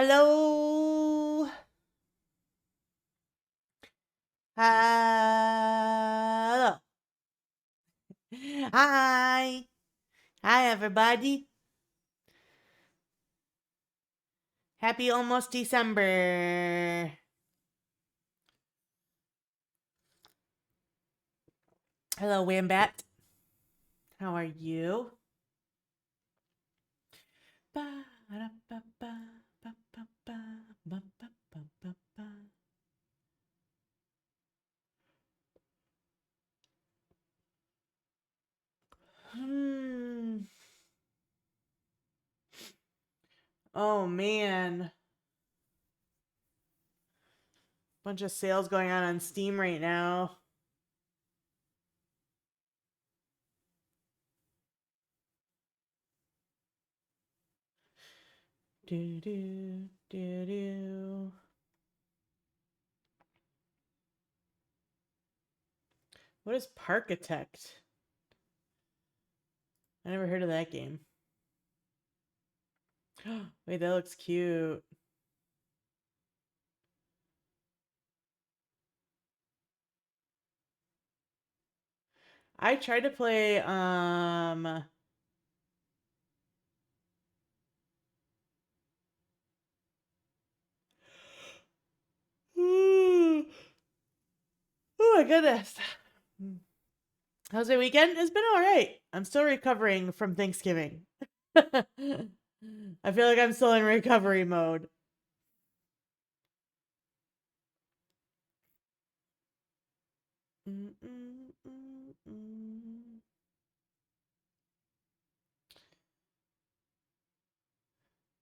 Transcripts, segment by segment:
Hello. Hello. Hi. Hi, everybody. Happy almost December. Hello, Wambat. How are you? Hmm. Oh, man. Bunch of sales going on Steam right now. Do do do do. What is Parkitect? I never heard of that game. Wait, that looks cute. I tried to play oh my goodness. How's your weekend? It's been all right. I'm still recovering from Thanksgiving. I feel like I'm still in recovery mode.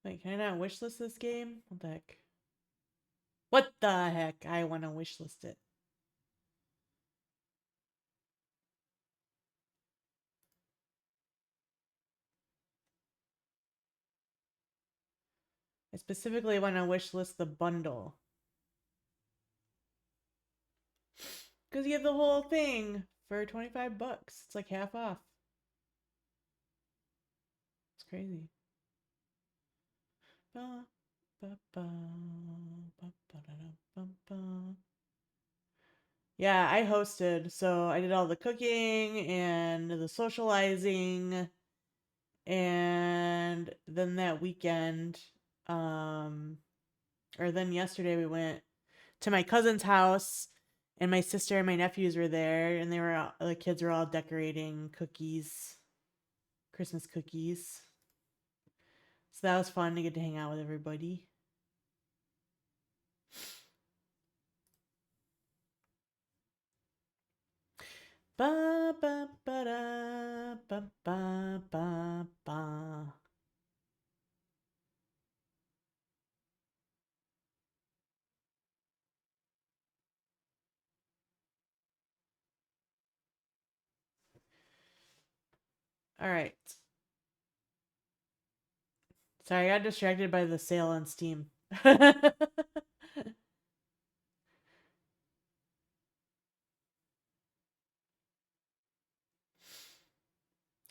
Wait, can I not wishlist this game? What the heck? What the heck? I want to wishlist it. I specifically want to wishlist the bundle. Because you get the whole thing for 25 bucks. It's like half off. It's crazy. Yeah, I hosted, so I did all the cooking and the socializing, and then that weekend, or then yesterday we went to my cousin's house, and my sister and my nephews were there, and the kids were all decorating cookies, Christmas cookies. So that was fun to get to hang out with everybody. Ba ba ba da ba ba ba ba. All right. Sorry, I got distracted by the sale on Steam.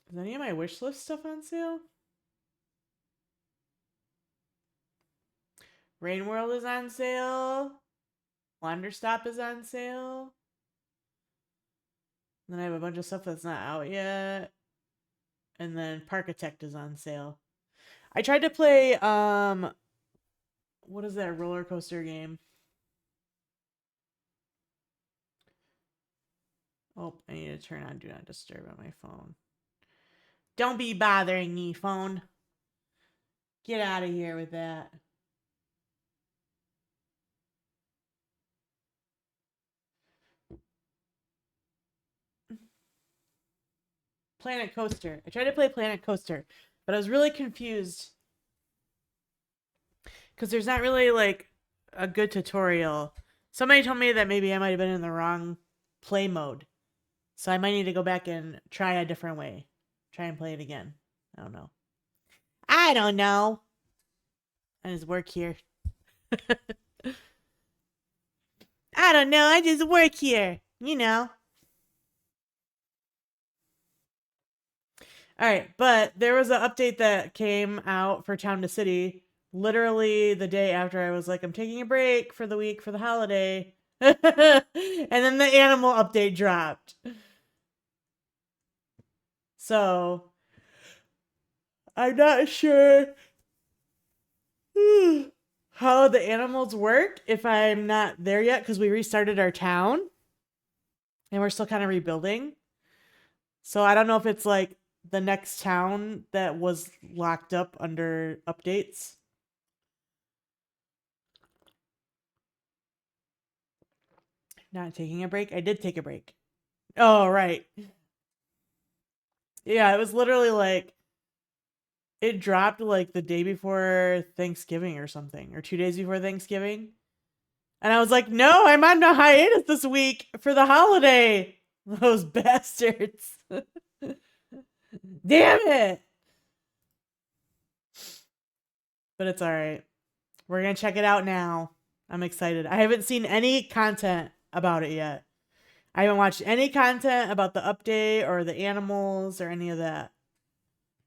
Is any of my wish list stuff on sale? Rain World is on sale. Wanderstop is on sale. Then I have a bunch of stuff that's not out yet. And then Parkitect is on sale. I tried to play what is that roller coaster game? Oh, I need to turn on Do Not Disturb on my phone. Don't be bothering me, phone. Get out of here with that. Planet Coaster. I tried to play Planet Coaster, but I was really confused because there's not really like a good tutorial. Somebody told me that maybe I might have been in the wrong play mode. So I might need to go back and try a different way. Try and play it again. I don't know. I don't know. I just work here. I don't know. I just work here. You know. All right, but there was an update that came out for Town to City literally the day after I was like, I'm taking a break for the week for the holiday. And then the animal update dropped. So I'm not sure how the animals work if I'm not there yet, because we restarted our town and we're still kind of rebuilding. So I don't know if it's like the next town that was locked up under updates. Not taking a break. I did take a break. Oh, right. Yeah, it was literally like it dropped like the day before Thanksgiving or something, or 2 days before Thanksgiving. And I was like, no, I'm on a hiatus this week for the holiday. Those bastards. Damn it. But it's all right. We're going to check it out now. I'm excited. I haven't seen any content about it yet. I haven't watched any content about the update or the animals or any of that.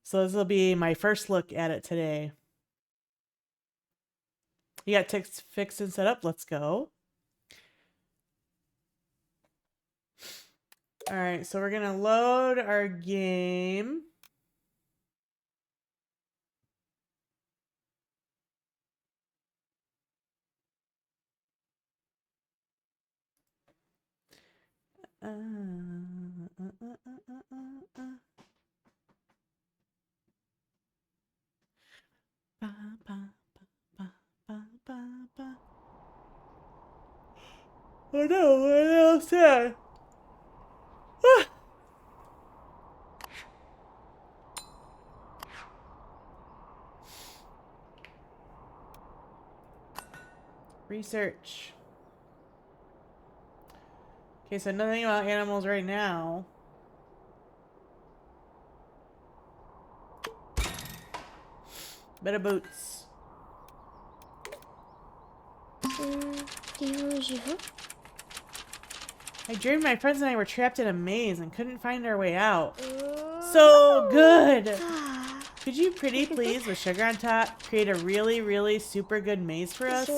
So this will be my first look at it today. You got ticks fixed and set up. Let's go. All right, so we're going to load our game. Oh no, what else there? Research. Okay, so nothing about animals right now. Better boots. I dreamed my friends and I were trapped in a maze and couldn't find our way out. So good! Could you pretty please, with sugar on top, create a really, really super good maze for us?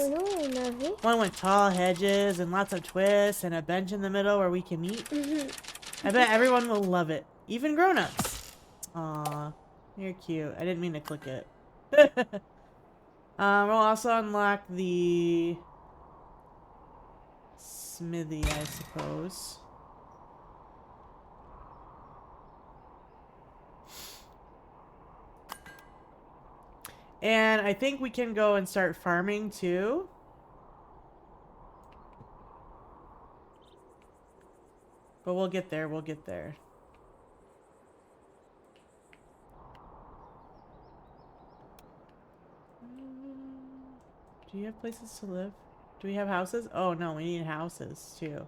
One with tall hedges and lots of twists and a bench in the middle where we can eat. I bet everyone will love it. Even grown-ups. Aw, you're cute. I didn't mean to click it. We'll also unlock the smithy, I suppose. And I think we can go and start farming too. But we'll get there, we'll get there. Do you have places to live? Do we have houses? Oh no, we need houses too.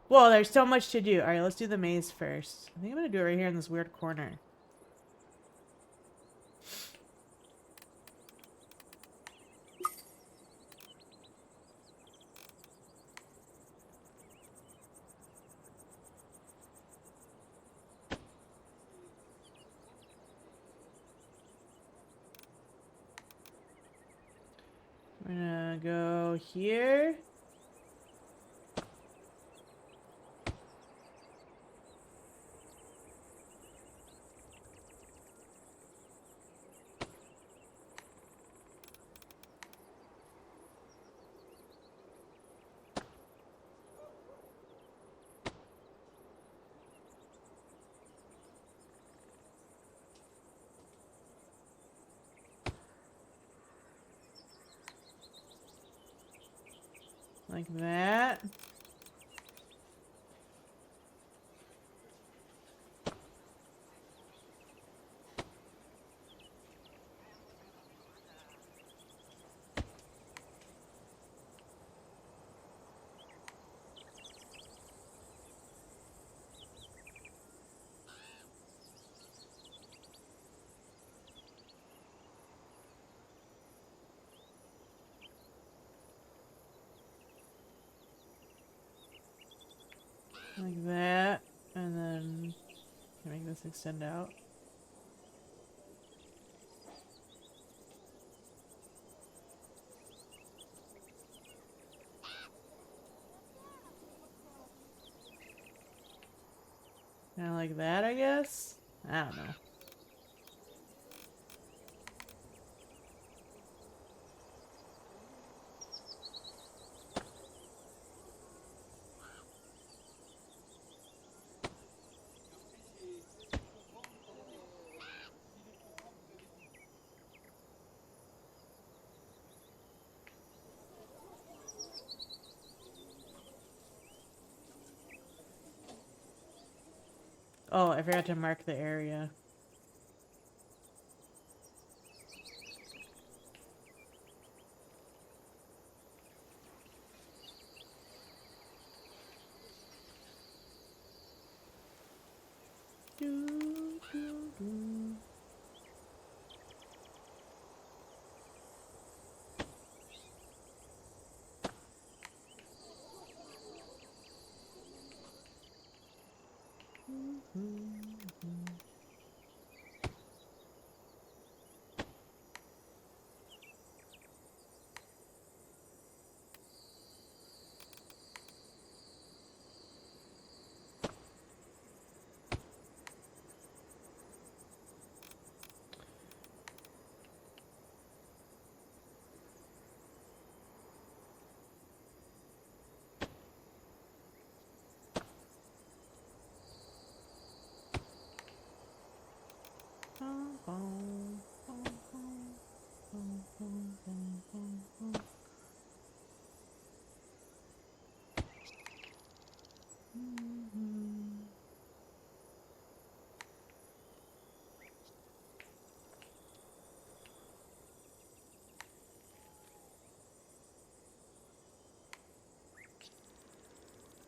Whoa, there's so much to do. Alright, let's do the maze first. I think I'm gonna do it right here in this weird corner. We're gonna go here. Like that. Like that. And then make this extend out. Kind of like that, I guess? I don't know. Oh, I forgot to mark the area.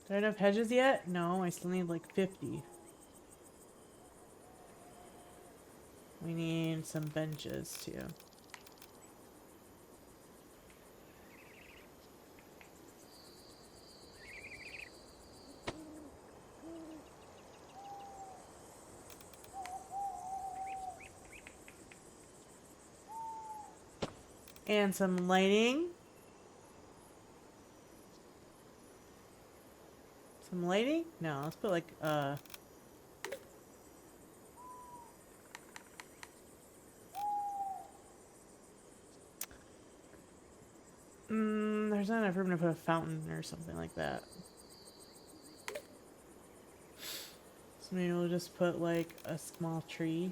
Do I have hedges yet? No, I still need like 50. We need some benches too. And some lighting. Some lighting? No, let's put like there's not enough room to put a fountain or something like that. So maybe we'll just put like a small tree.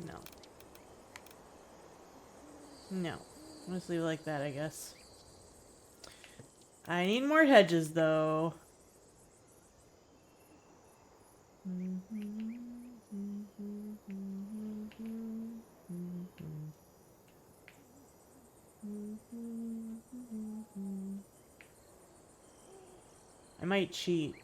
No. No. I'll just leave it like that, I guess. I need more hedges, though. I might cheat.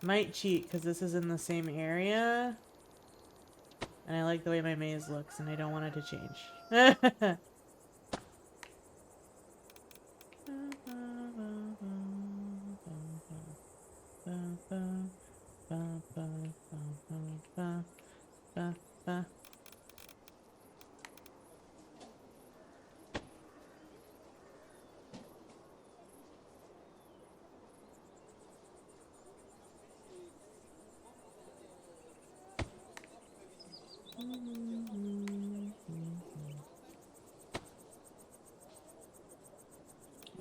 I might cheat because this is in the same area. And I like the way my maze looks and I don't want it to change.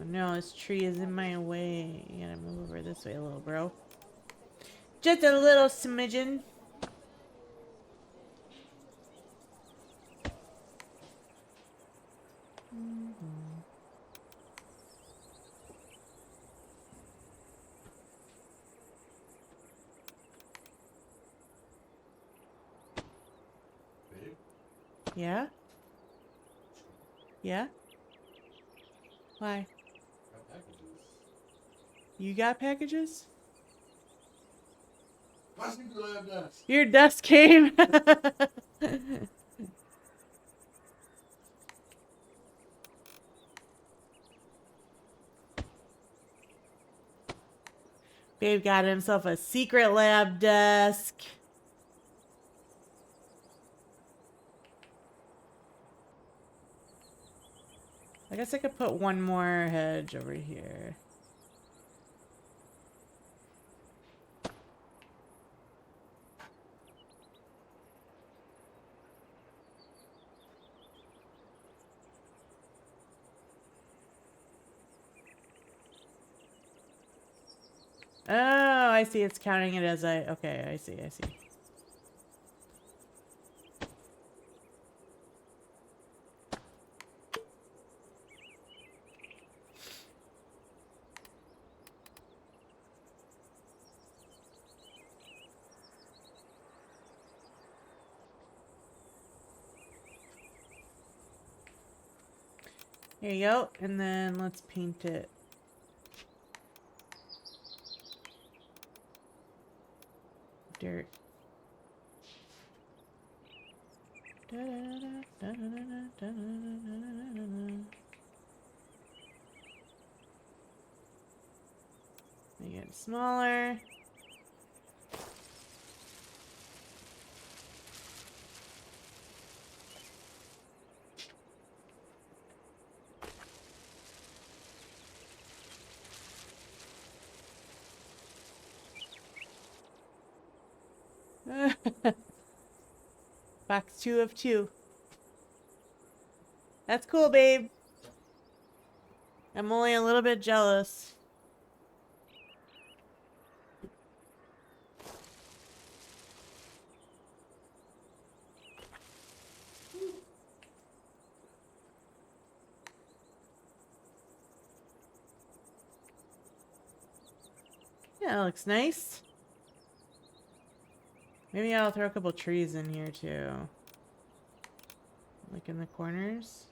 No, this tree is in my way. You gotta move over this way a little, bro. Just a little smidgen. Yeah? Yeah? Why? You got packages? Your dust came. Babe got himself a secret lab desk. I guess I could put one more hedge over here. Oh, I see. It's counting it as I... Okay, I see, I see. Here you go. And then let's paint it. Dirt. Make it smaller. Box 2 of 2. That's cool, babe. I'm only a little bit jealous. Yeah, that looks nice. Maybe I'll throw a couple trees in here too. Like in the corners.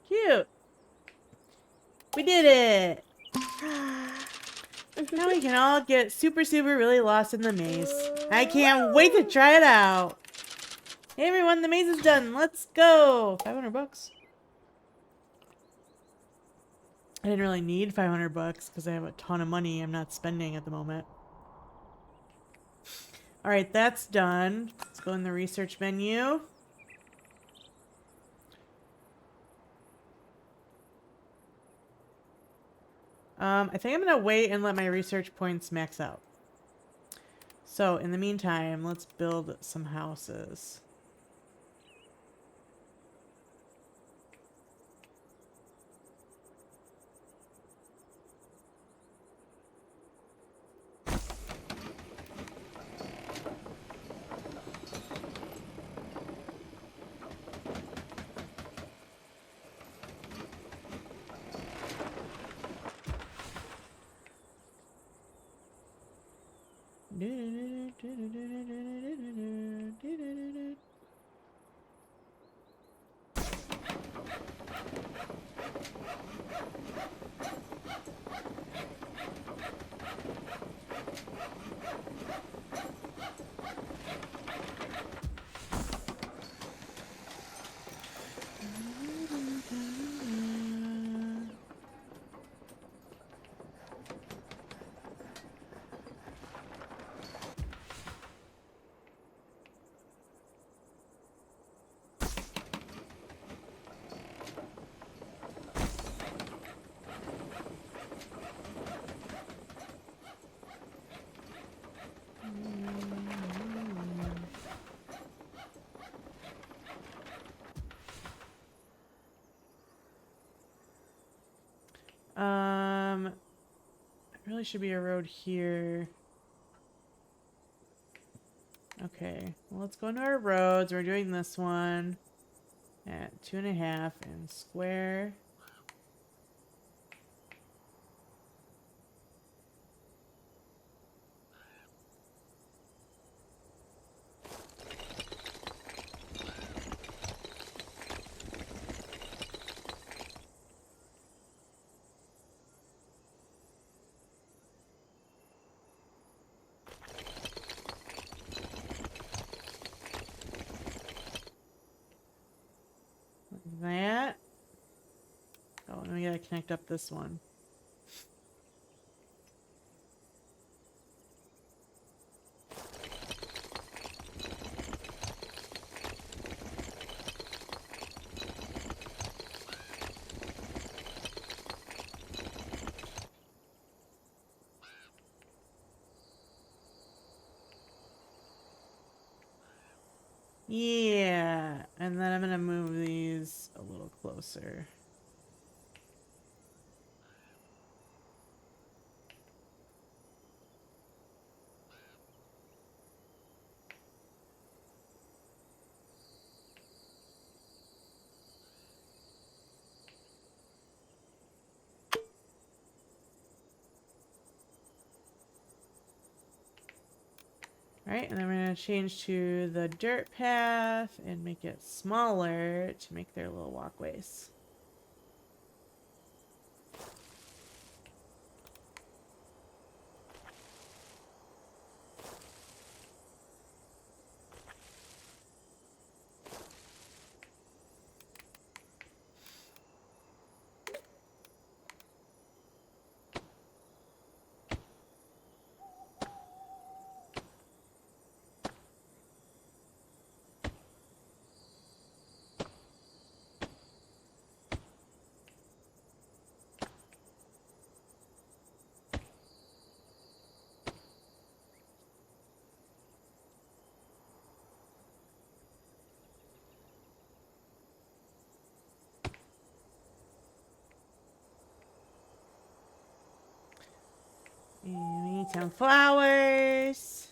Cute. We did it. Now we can all get super really lost in the maze. I can't wait to try it out. Hey everyone, the maze is done. Let's go. 500 bucks. I didn't really need 500 bucks because I have a ton of money I'm not spending at the moment. Alright, that's done. Let's go in the research menu. I think I'm going to wait and let my research points max out. So, in the meantime, let's build some houses. There really should be a road here. Okay, well, let's go into our roads. We're doing this one at 2.5 and square. connect up this one. Yeah, and then I'm gonna move these a little closer. Alright, and then we're going to change to the dirt path and make it smaller to make their little walkways. And we need some flowers.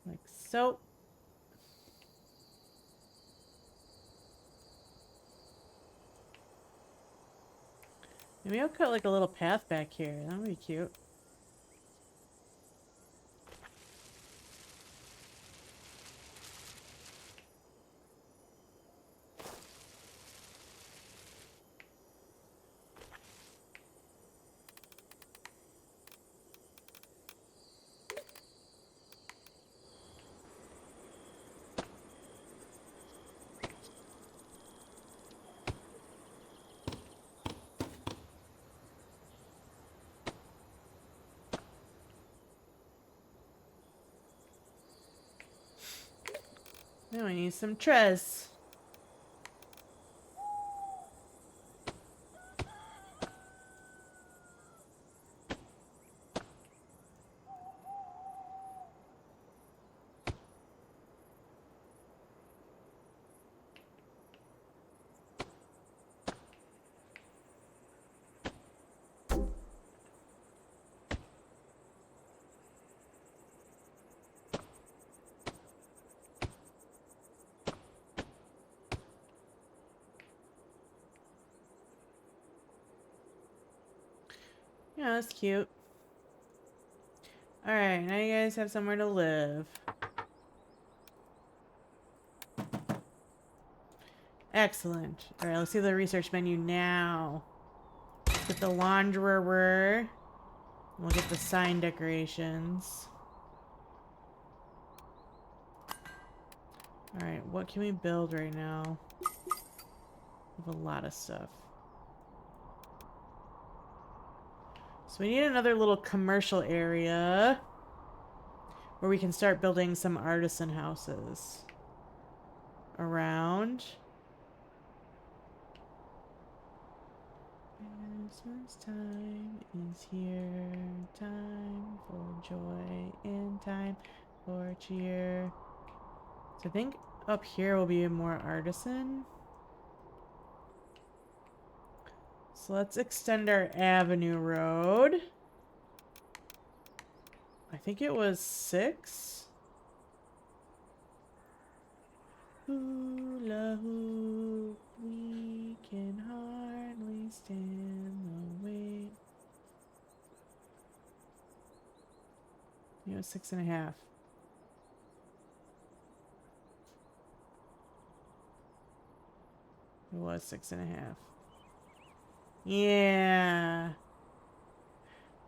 Like so. Maybe I'll cut like a little path back here. That would be cute. Now we need some tres. Yeah, that's cute. Alright, now you guys have somewhere to live. Excellent. Alright, let's see the research menu now. Get the launderer. We'll get the sign decorations. Alright, what can we build right now? We have a lot of stuff. So we need another little commercial area where we can start building some artisan houses around. Christmas time is here, time for joy and time for cheer. So I think up here will be more artisan. So let's extend our avenue road. I think it was 6. Hula hoop, we can hardly stand the wait. You know, 6.5. It was 6.5. Yeah.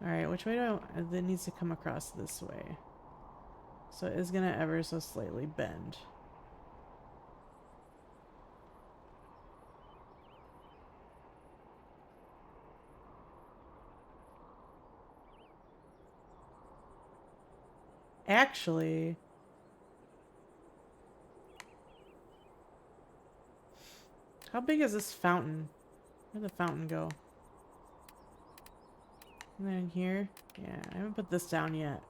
Alright, which way do I... It needs to come across this way. So it is gonna ever so slightly bend. Actually... How big is this fountain? Where'd the fountain go? And then here? Yeah, I haven't put this down yet.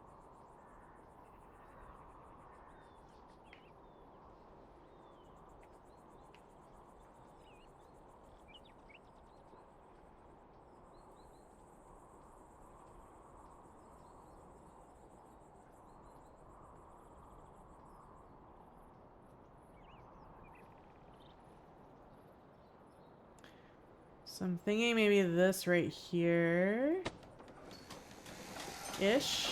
So I'm thinking maybe this right here. Ish.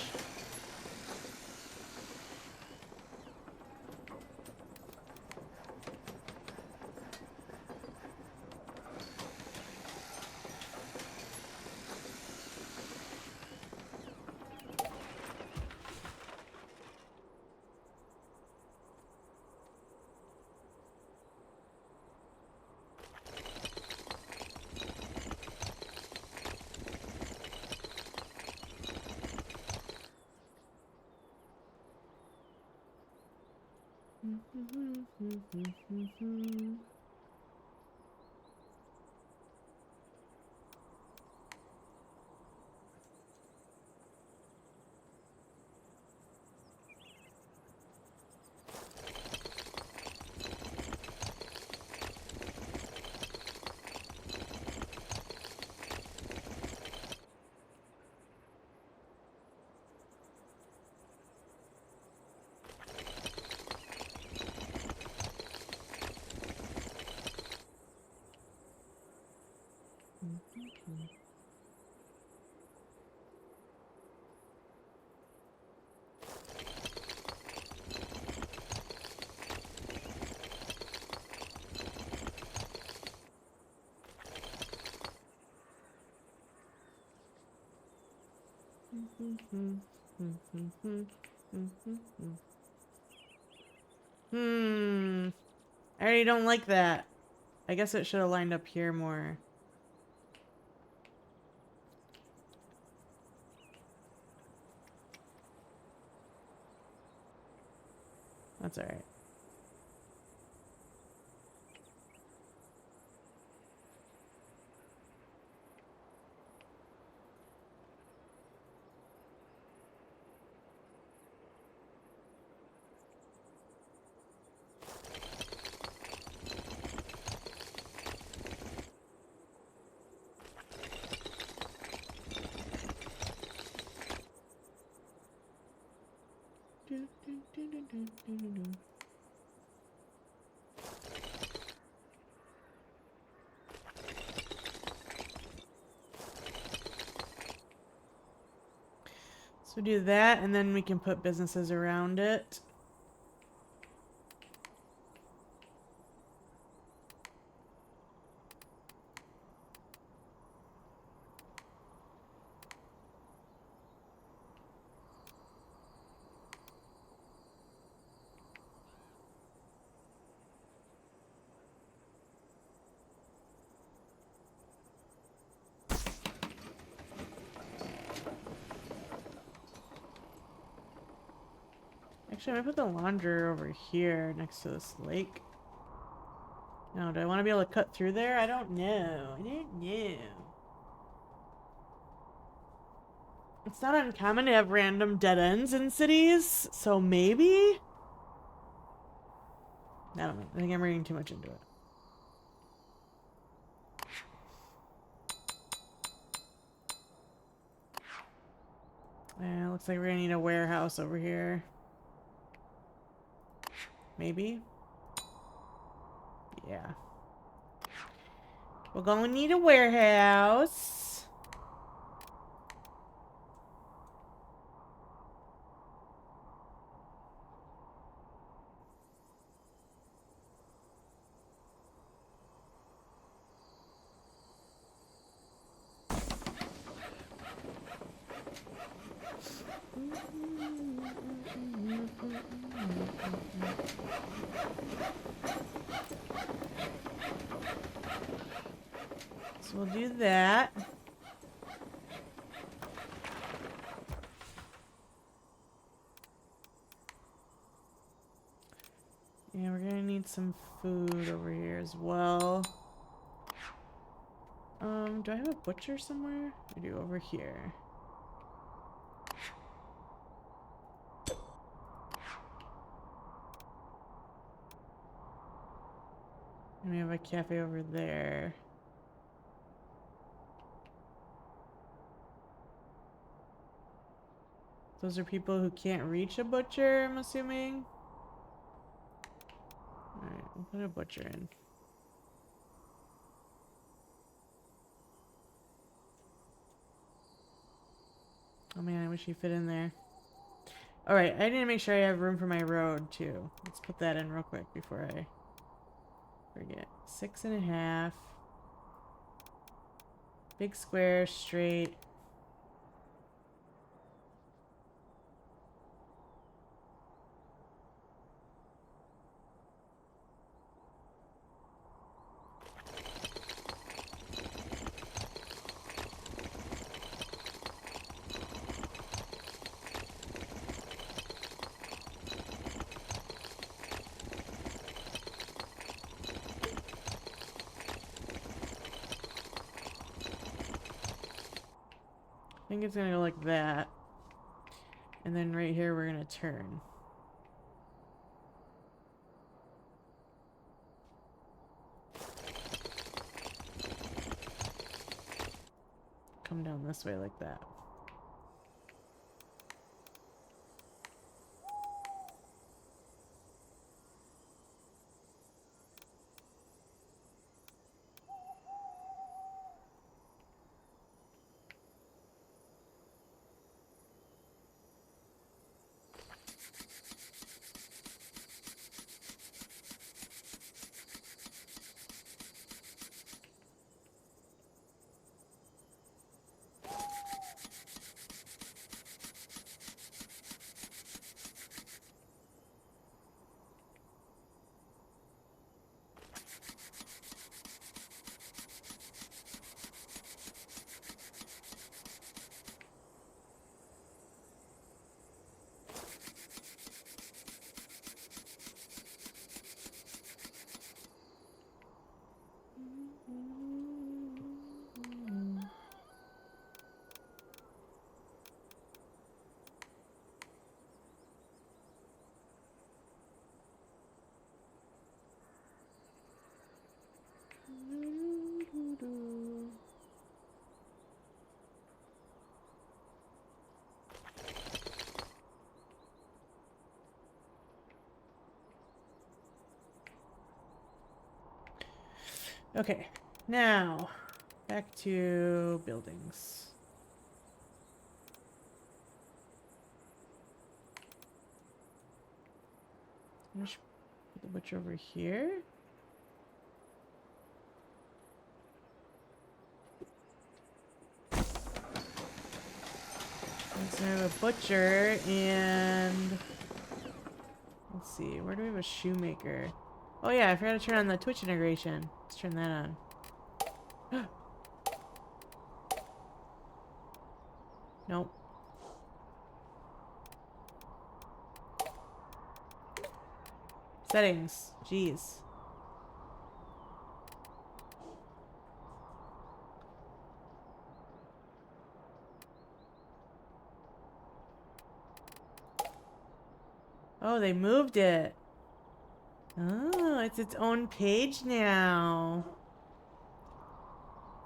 I already don't like that. I guess it should have lined up here more. That's alright. So do that, and then we can put businesses around it. Actually, I'm gonna put the laundry over here next to this lake. Now, do I want to be able to cut through there? I don't know. I don't know. It's not uncommon to have random dead ends in cities, so maybe? I don't know. I think I'm reading too much into it. Looks like we're gonna need a warehouse over here. Maybe? Yeah. We're gonna need a warehouse. So we'll do that. Yeah, we're gonna need some food over here as well. Do I have a butcher somewhere? I do, over here. And we have a cafe over there. Those are people who can't reach a butcher, I'm assuming. Alright, we'll put a butcher in. Oh man, I wish he fit in there. Alright, I need to make sure I have room for my road too. Let's put that in real quick before I forget. 6.5. Big square, straight. I think it's gonna go like that. And then right here we're gonna turn. Come down this way like that. Okay, now back to buildings. I should put the butcher over here. So I have a butcher and let's see, where do we have a shoemaker? Oh yeah, I forgot to turn on the Twitch integration. Let's turn that on. Nope. Settings. Jeez. Oh, they moved it. Oh, it's its own page now.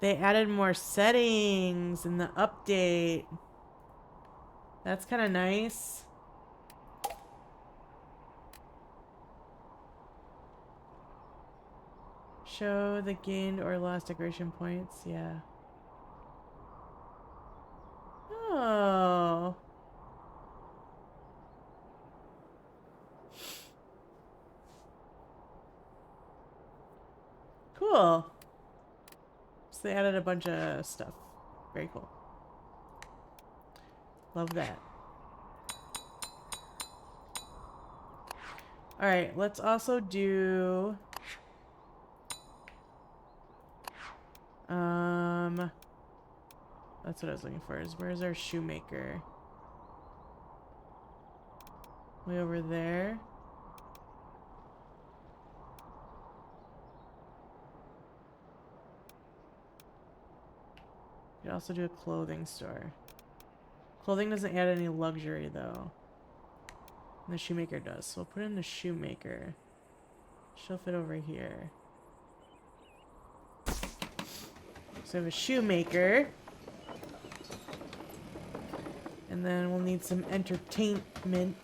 They added more settings in the update. That's kind of nice. Show the gained or lost decoration points. Yeah. Oh. Cool. So they added a bunch of stuff. Very cool. Love that. Alright, let's also do... That's what I was looking for. Is where's our shoemaker? Way over there. You could also do a clothing store. Clothing doesn't add any luxury though. And the shoemaker does. So we'll put in the shoemaker. She'll fit over here. So we have a shoemaker. And then we'll need some entertainment.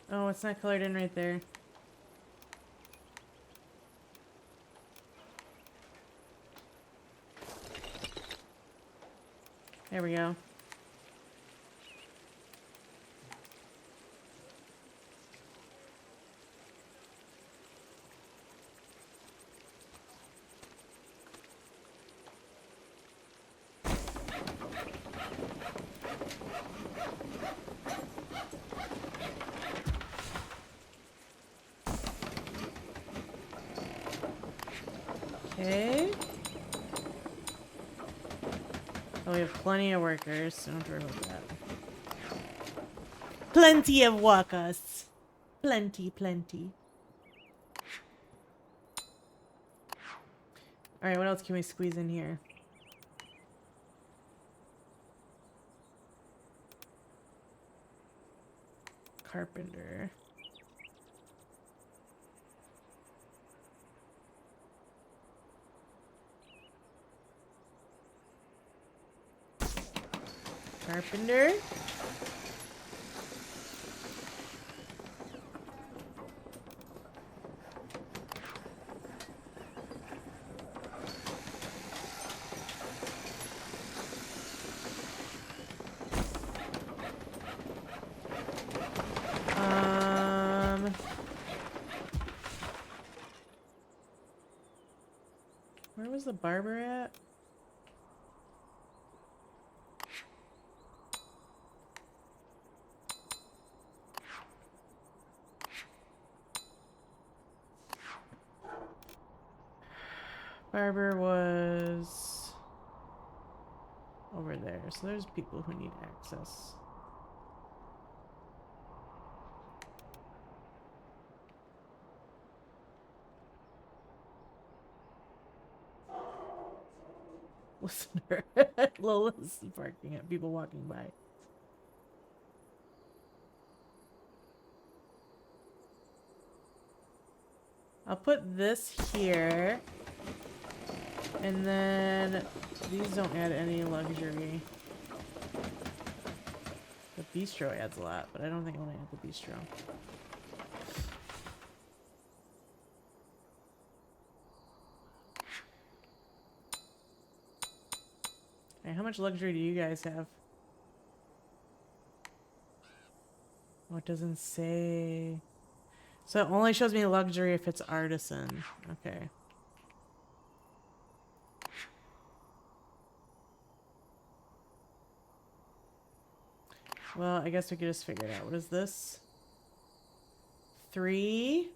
Oh, it's not colored in right there. There we go. Okay. Oh, we have plenty of workers, so don't worry about that. Plenty of workers. Plenty, plenty. Alright, what else can we squeeze in here? Carpenter. Carpenter. Where was the barber at? Barber was over there. So there's people who need access. Listener. Lola's barking at people walking by. I'll put this here. And then these don't add any luxury. The bistro adds a lot, but I don't think I want to add the bistro. Okay, how much luxury do you guys have? Oh, it doesn't say. So it only shows me luxury if it's artisan. Okay. Well, I guess we could just figure it out. What is this? 3.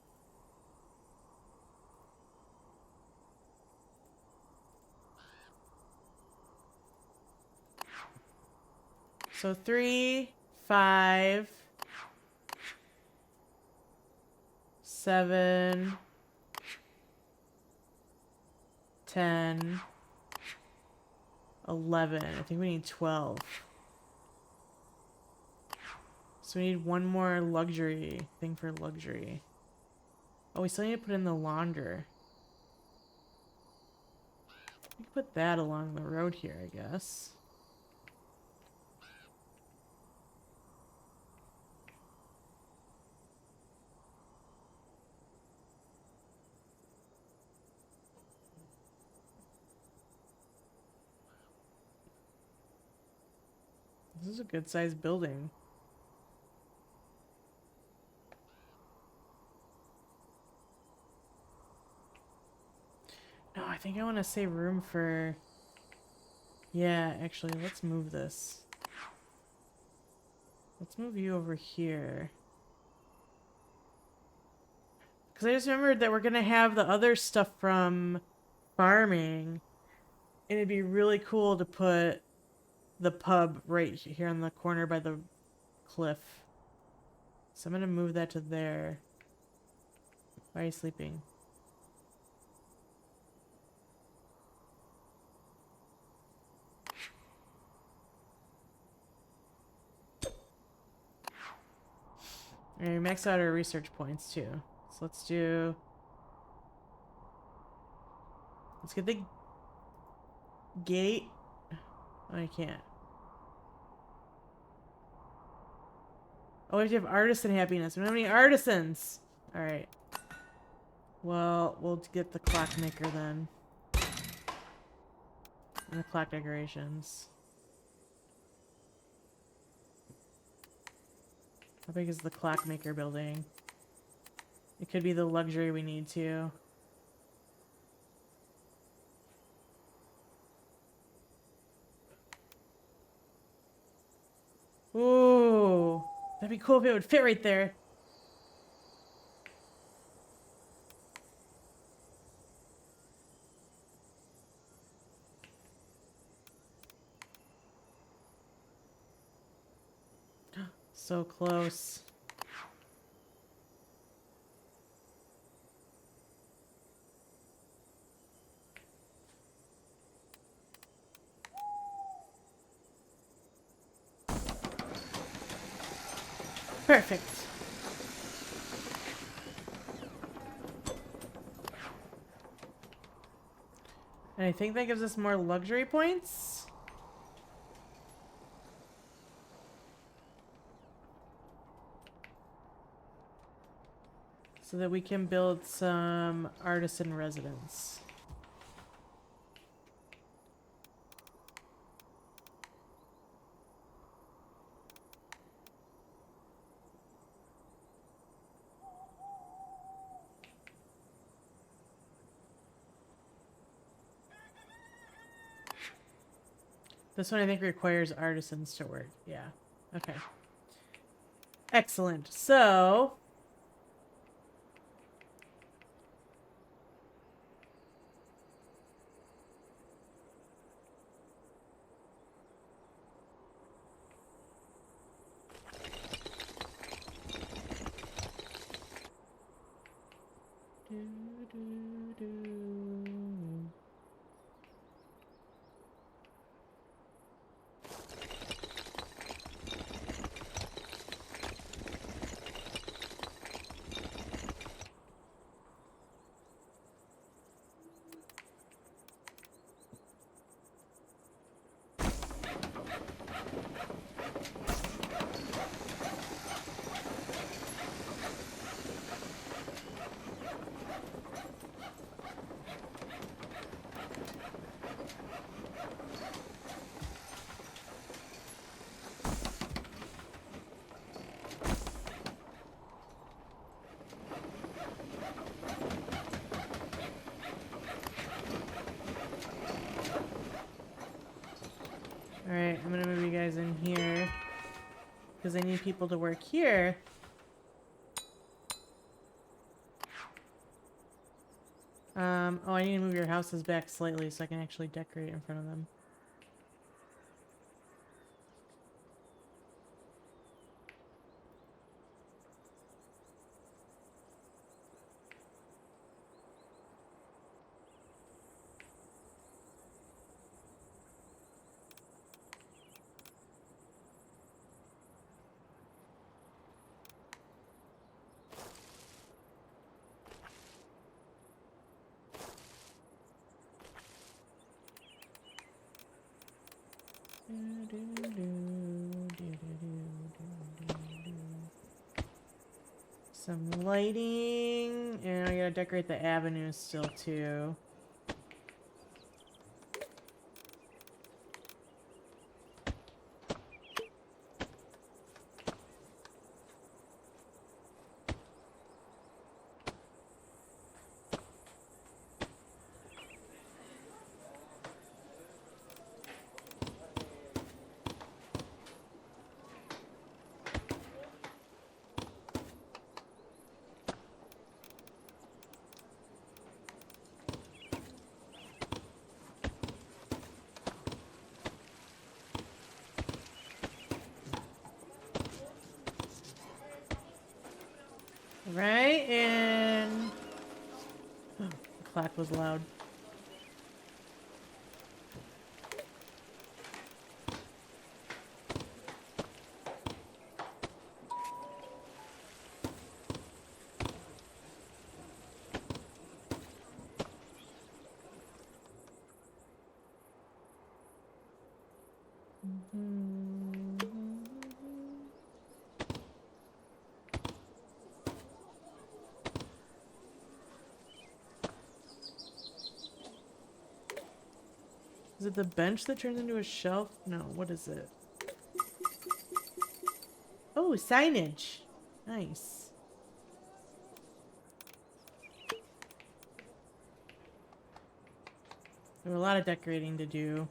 So 3, 5, 7, 10, 11. I think we need 12. So we need one more luxury thing for luxury. Oh, we still need to put in the launder. We can put that along the road here, I guess. This is a good sized building. No, I think I want to save room for... Yeah, actually, let's move this. Let's move you over here. Because I just remembered that we're going to have the other stuff from farming. And it'd be really cool to put the pub right here on the corner by the cliff. So I'm going to move that to there. Why are you sleeping? Alright, we maxed out our research points too. So let's do... Let's get the gate. Oh, I can't. Oh, we have to have artisan happiness. We don't have any artisans. Alright. Well, we'll get the clockmaker then. And the clock decorations. How big is the clockmaker building? It could be the luxury we need to. Ooh. That'd be cool if it would fit right there. So close. Perfect. And I think that gives us more luxury points. So that we can build some artisan residence. This one I think requires artisans to work. Yeah. Okay. Excellent. So... Alright, I'm gonna move you guys in here. Because I need people to work here. Oh, I need to move your houses back slightly so I can actually decorate in front of them. Some lighting, and I gotta decorate the avenue still too. Right, and the clock was loud. Is it the bench that turns into a shelf? No, what is it? Oh, signage. Nice. There were a lot of decorating to do.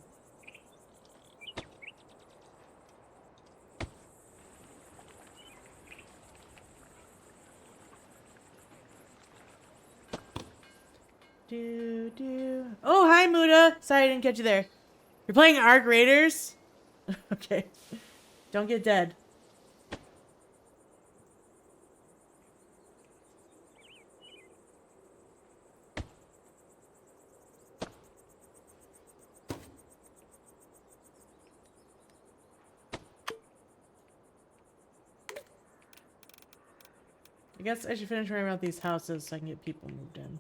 Oh, hi, Muda. Sorry I didn't catch you there. You're playing Arc Raiders? Okay. Don't get dead. I guess I should finish writing about these houses so I can get people moved in.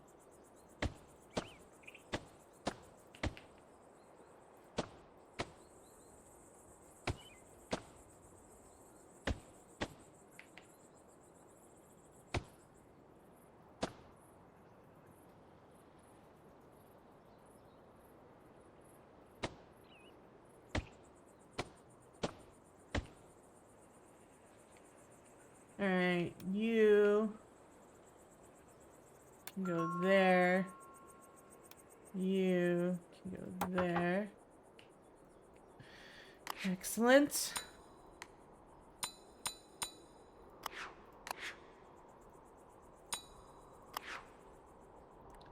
Alright, you can go there. You can go there. Excellent.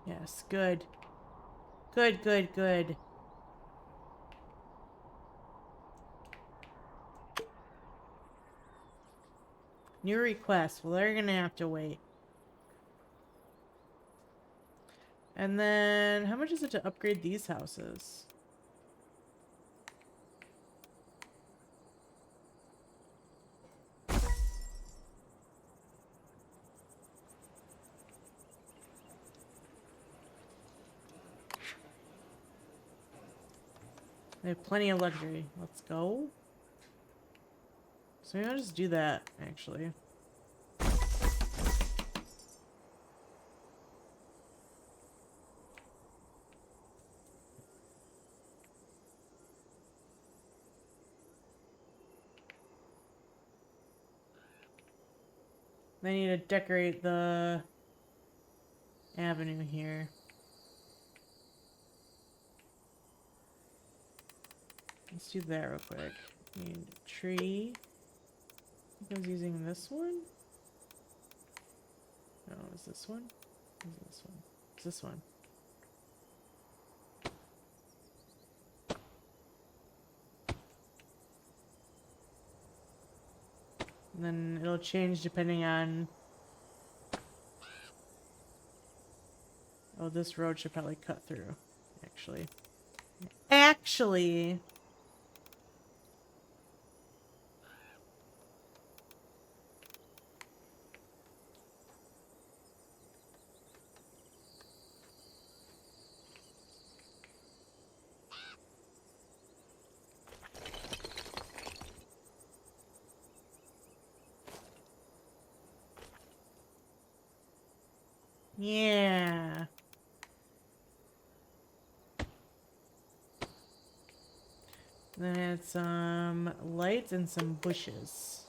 Yes, good. Good, good, good. New request. Well, they're gonna have to wait. And then, how much is it to upgrade these houses? They have plenty of luxury. Let's go. So maybe I'll just do that, actually. I need to decorate the avenue here. Let's do that real quick. Need a tree. I think I was using this one. No, is this one? Is this one? Is this one? And then it'll change depending on... Oh, this road should probably cut through, actually. Actually... Yeah. Then add some lights and some bushes.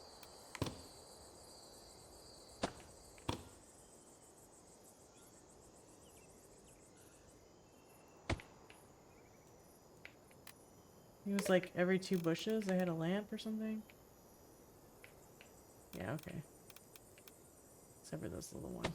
It was like every 2 bushes I had a lamp or something. Yeah, okay. Except for this little one.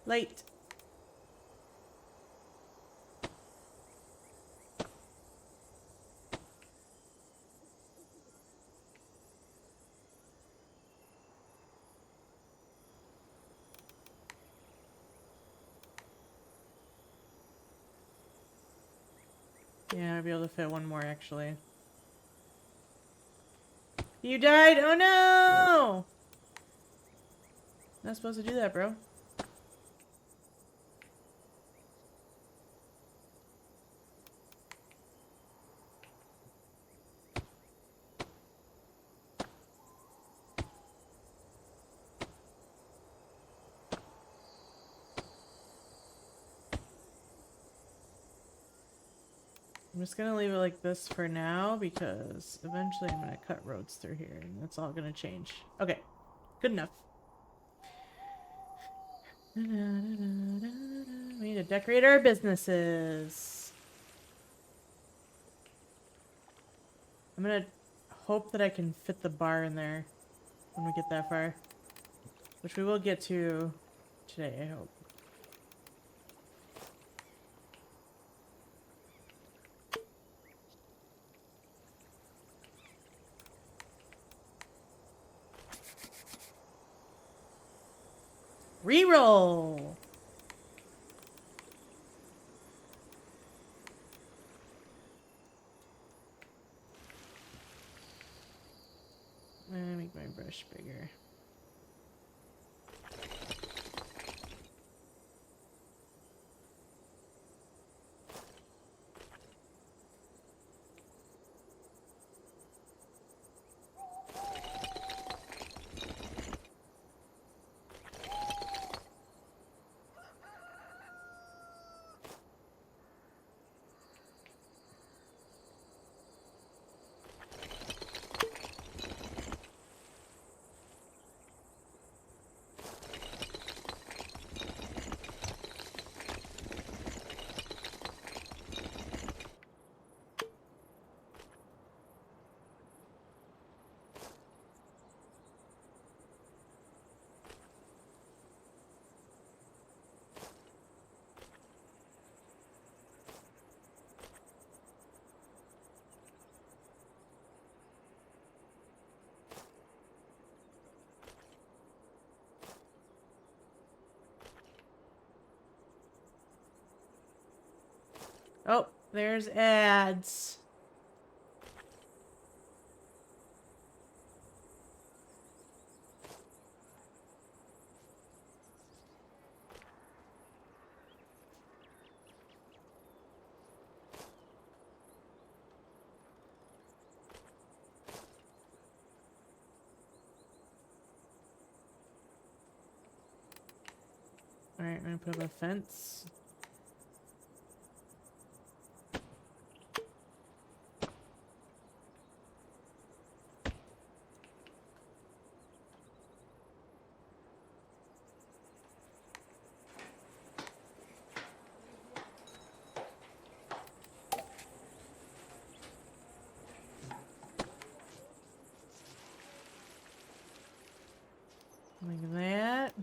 Light. Yeah, I'll be able to fit one more actually. You died! Oh no! Not supposed to do that, bro. I'm just gonna leave it like this for now because eventually I'm gonna cut roads through here and that's all gonna change. Okay, good enough. We need to decorate our businesses. I'm gonna hope that I can fit the bar in there when we get that far. Which we will get to today, I hope. Reroll! I'm gonna make my brush bigger. Oh, there's ads. Alright, I'm gonna put up a fence. Like that.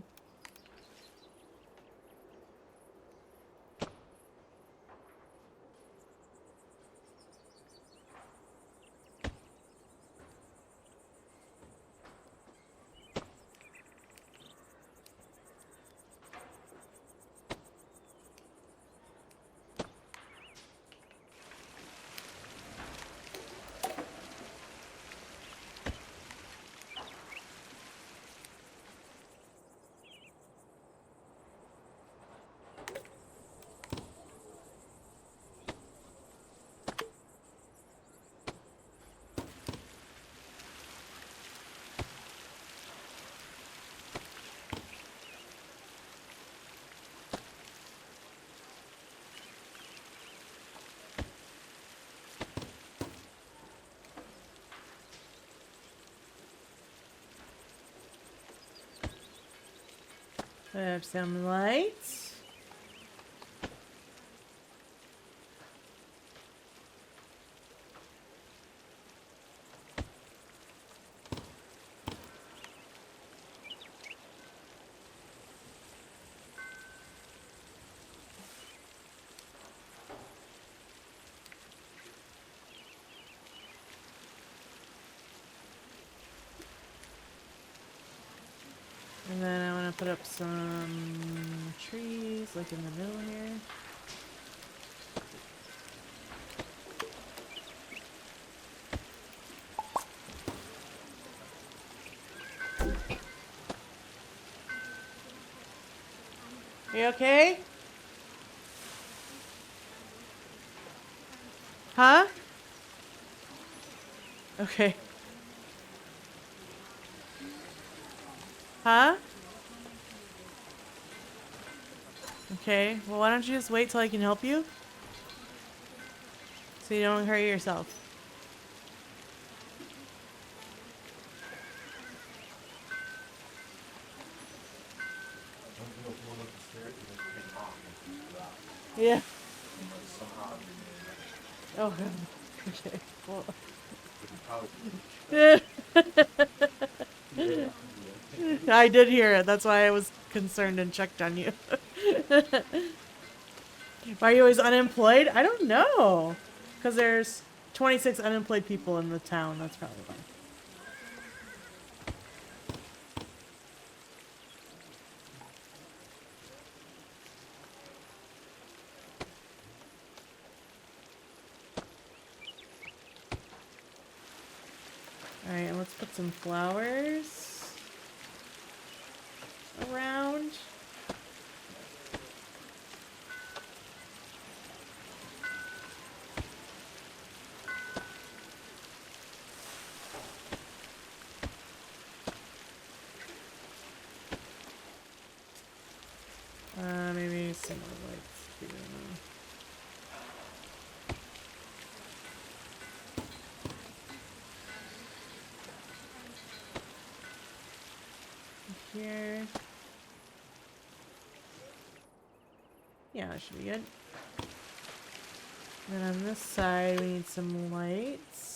I have some lights. And then I want to put up some trees, like in the middle here. You okay? Huh? Okay. Huh? Okay. Well, why don't you just wait till I can help you? So you don't hurt yourself. Yeah. Oh, God. Okay. Well. I did hear it. That's why I was concerned and checked on you. Why are you always unemployed? I don't know. Because there's 26 unemployed people in the town. That's probably why. Alright, and let's put some flowers around. Maybe some more lights too. Here. Yeah, that should be good. And on this side, we need some lights.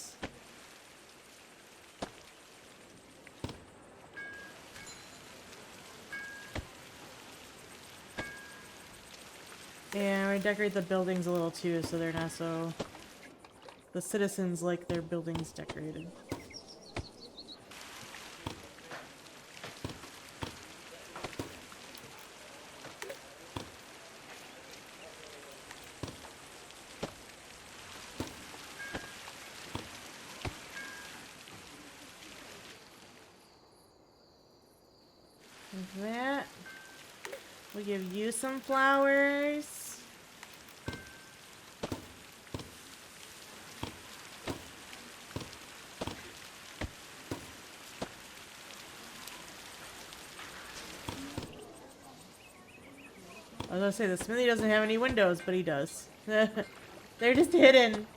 And we decorate the buildings a little too, so they're not so... The citizens like their buildings decorated. Like that. We'll give you some flowers. I was gonna say, the smithy doesn't have any windows, but he does. They're just hidden.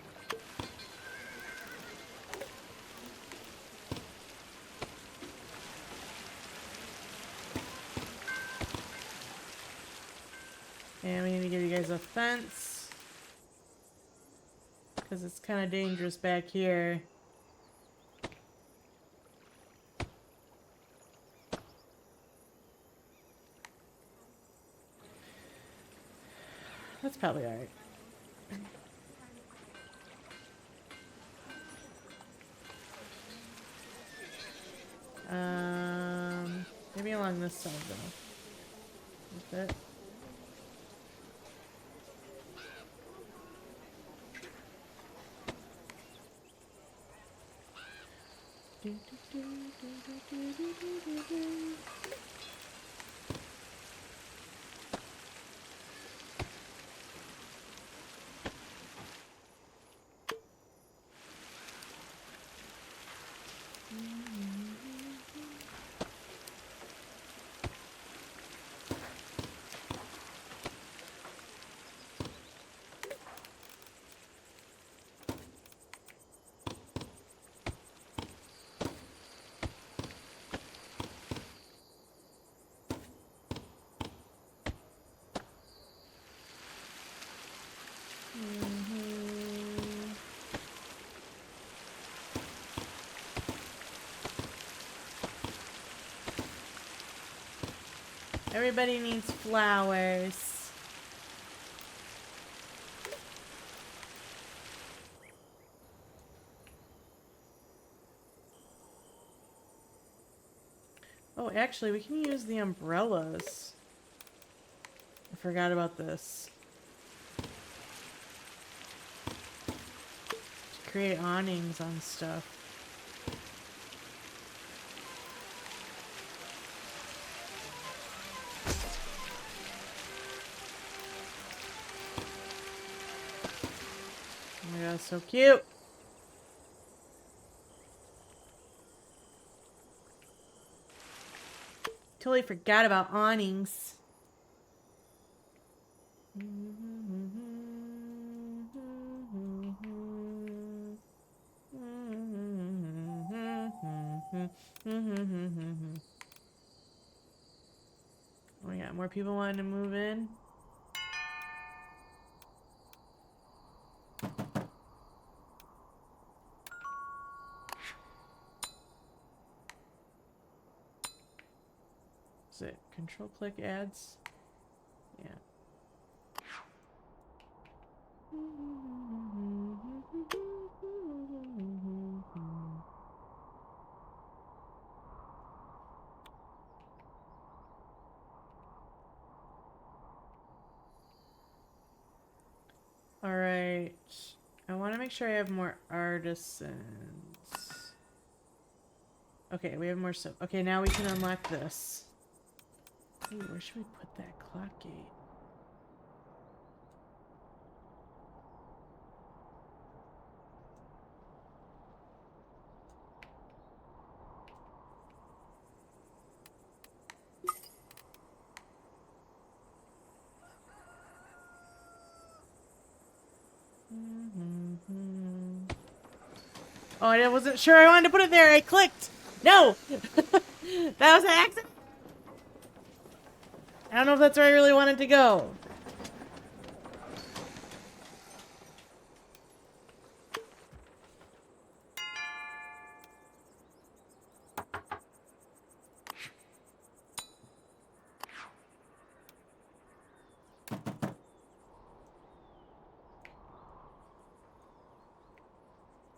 And we need to give you guys a fence. Because it's kind of dangerous back here. That's probably alright. Maybe along this side though. Like that. Everybody needs flowers. Oh, actually, we can use the umbrellas. I forgot about this. To create awnings on stuff. Oh my god, so cute. Totally forgot about awnings. Oh my god, more people wanting to move in. Is it control click ads? Yeah. Alright. I want to make sure I have more artisans. Okay, we have more stuff. Okay, now we can unlock this. Ooh, where should we put that clock gate? Oh, I wasn't sure I wanted to put it there. I clicked. No! That was an accident. I don't know if that's where I really wanted to go.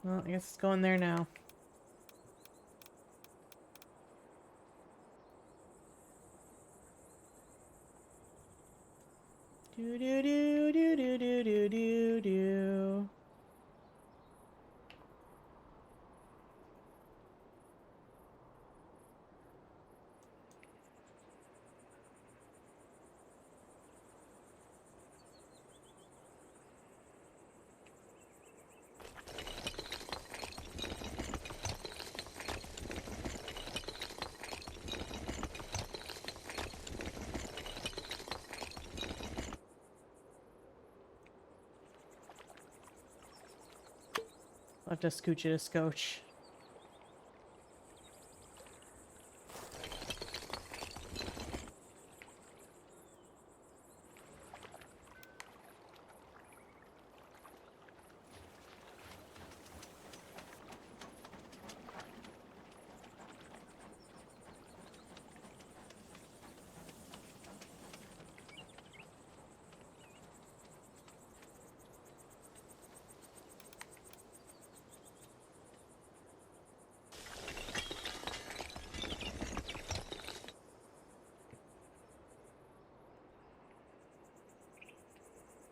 Well, I guess it's going there now. Do do do do do do do do do. I'll have to scooch it a scotch.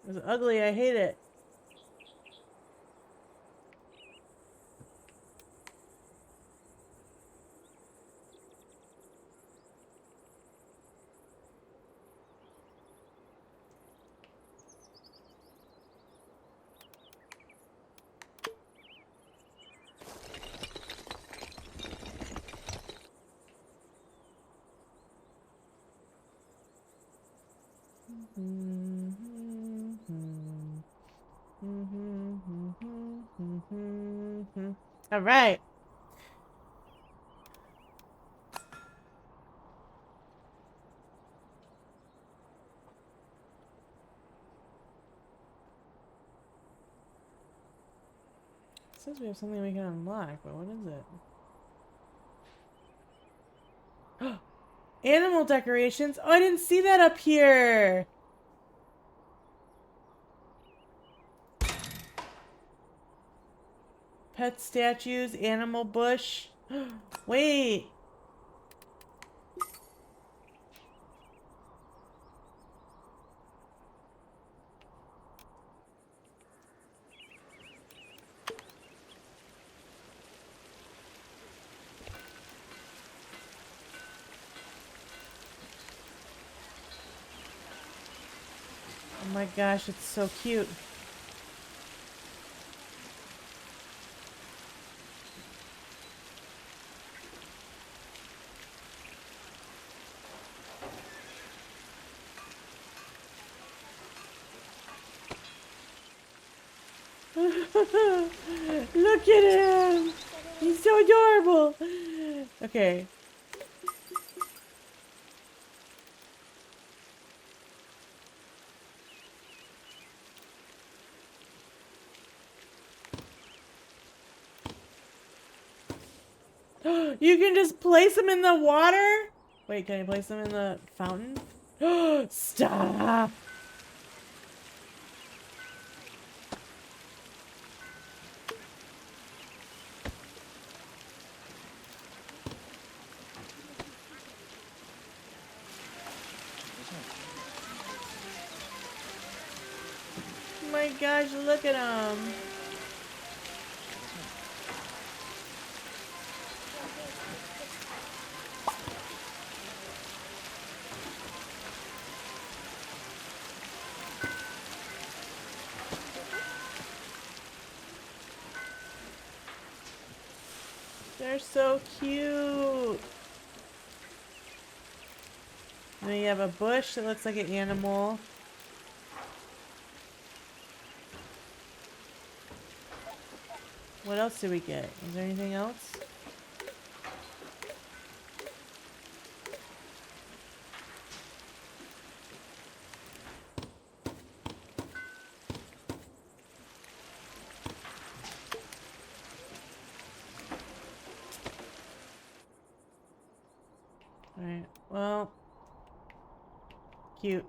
It's ugly, I hate it. All right. It says we have something we can unlock, but what is it? Animal decorations. Oh, I didn't see that up here. Pet statues, animal bush. Wait. Oh my gosh, it's so cute. Look at him! He's so adorable! Okay. You can just place them in the water? Wait, can I place them in the fountain? Stop! Oh my gosh, look at him. They're so cute. And then you have a bush that looks like an animal. What else did we get? Is there anything else? Alright, well. Cute.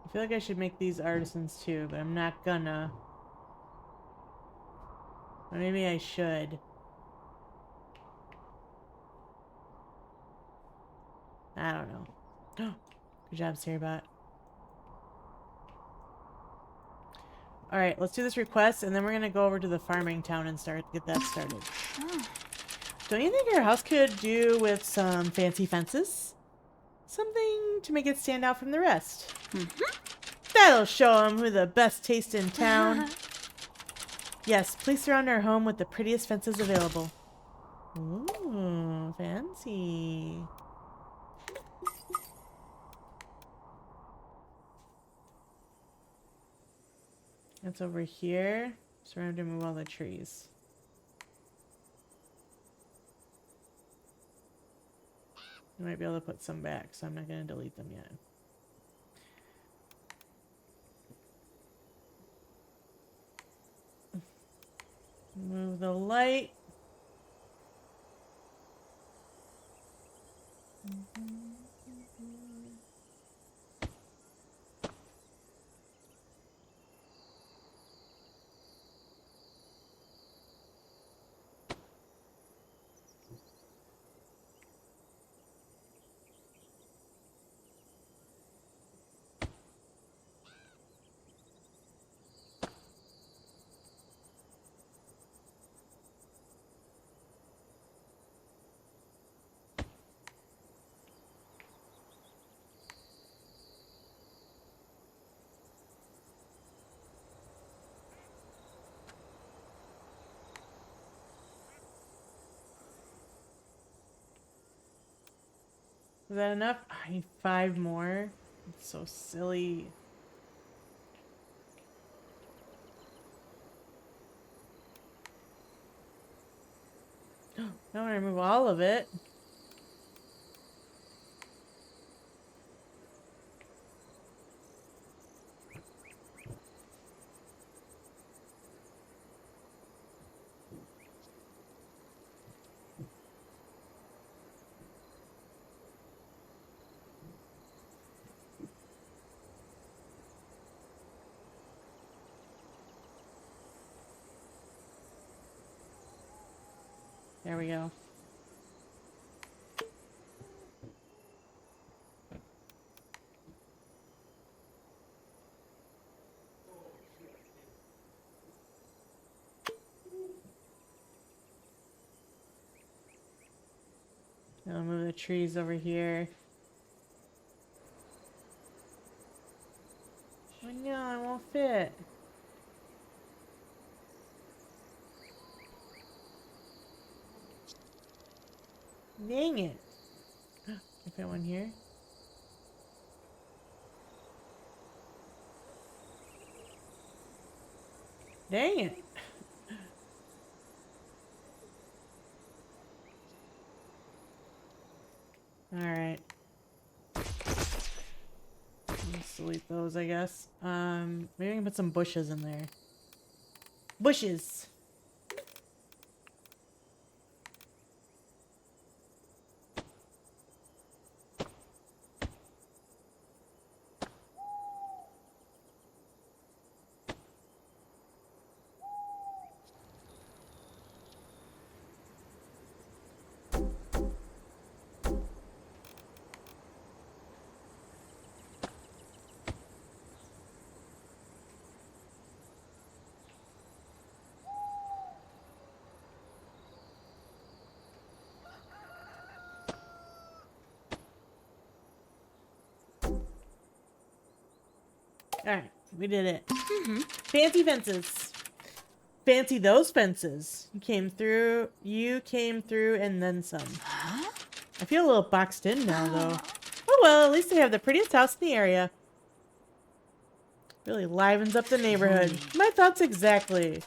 I feel like I should make these artisans too, but I'm not gonna. Or maybe I should. I don't know. Good job, Sarabot. Alright, let's do this request, and then we're gonna go over to the farming town and get that started. Don't you think our house could do with some fancy fences? Something to make it stand out from the rest. That'll show them who the best taste in town. Yes, please surround our home with the prettiest fences available. Ooh, fancy. That's over here. So we're going to have to move all the trees. I might be able to put some back, so I'm not going to delete them yet. Move the light. Is that enough? I need 5 more. It's so silly. I don't want to remove all of it. There we go. I'll move the trees over here. Oh no, it won't fit. Dang it. I put one here. Dang it. Alright. Let's delete those, I guess. Maybe I can put some bushes in there. Bushes! Alright, we did it. Fancy fences. Fancy those fences. You came through, and then some. I feel a little boxed in now, though. Oh well, at least they have the prettiest house in the area. Really livens up the neighborhood. My thoughts exactly.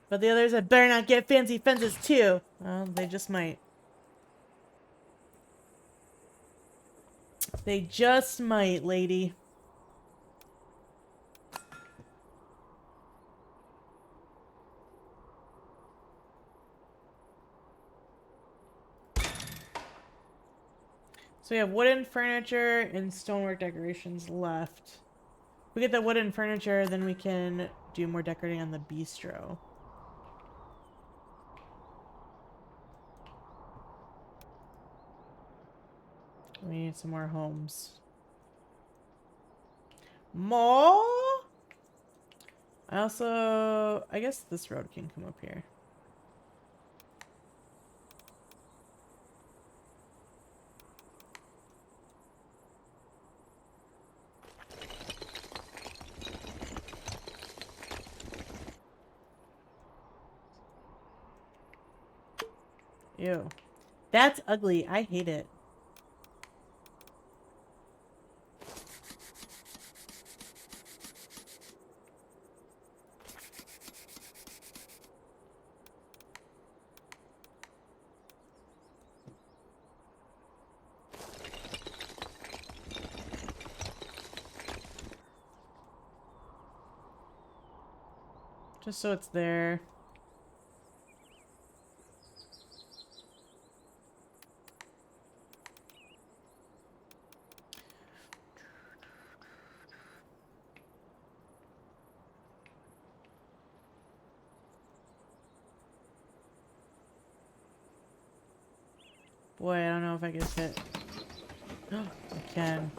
But the others had better not get fancy fences, too. Well, they just might. They just might, lady. So we have wooden furniture and stonework decorations left. If we get the wooden furniture, then we can do more decorating on the bistro. We need some more homes. More? I guess this road can come up here. Ew. That's ugly. I hate it. Just so it's there. Boy, I don't know if I can fit. I can.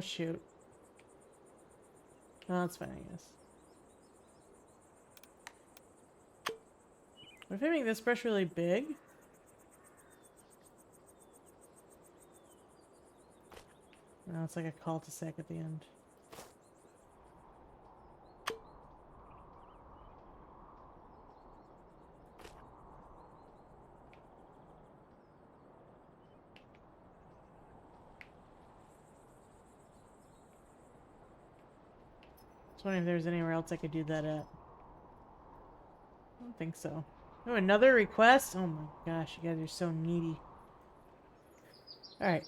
shoot. Oh, that's fine, I guess. What if I make this brush really big? No, it's like a cul-de-sac at the end. Just wondering if there's anywhere else I could do that at. I don't think so. Oh, another request? Oh my gosh, you guys are so needy. Alright,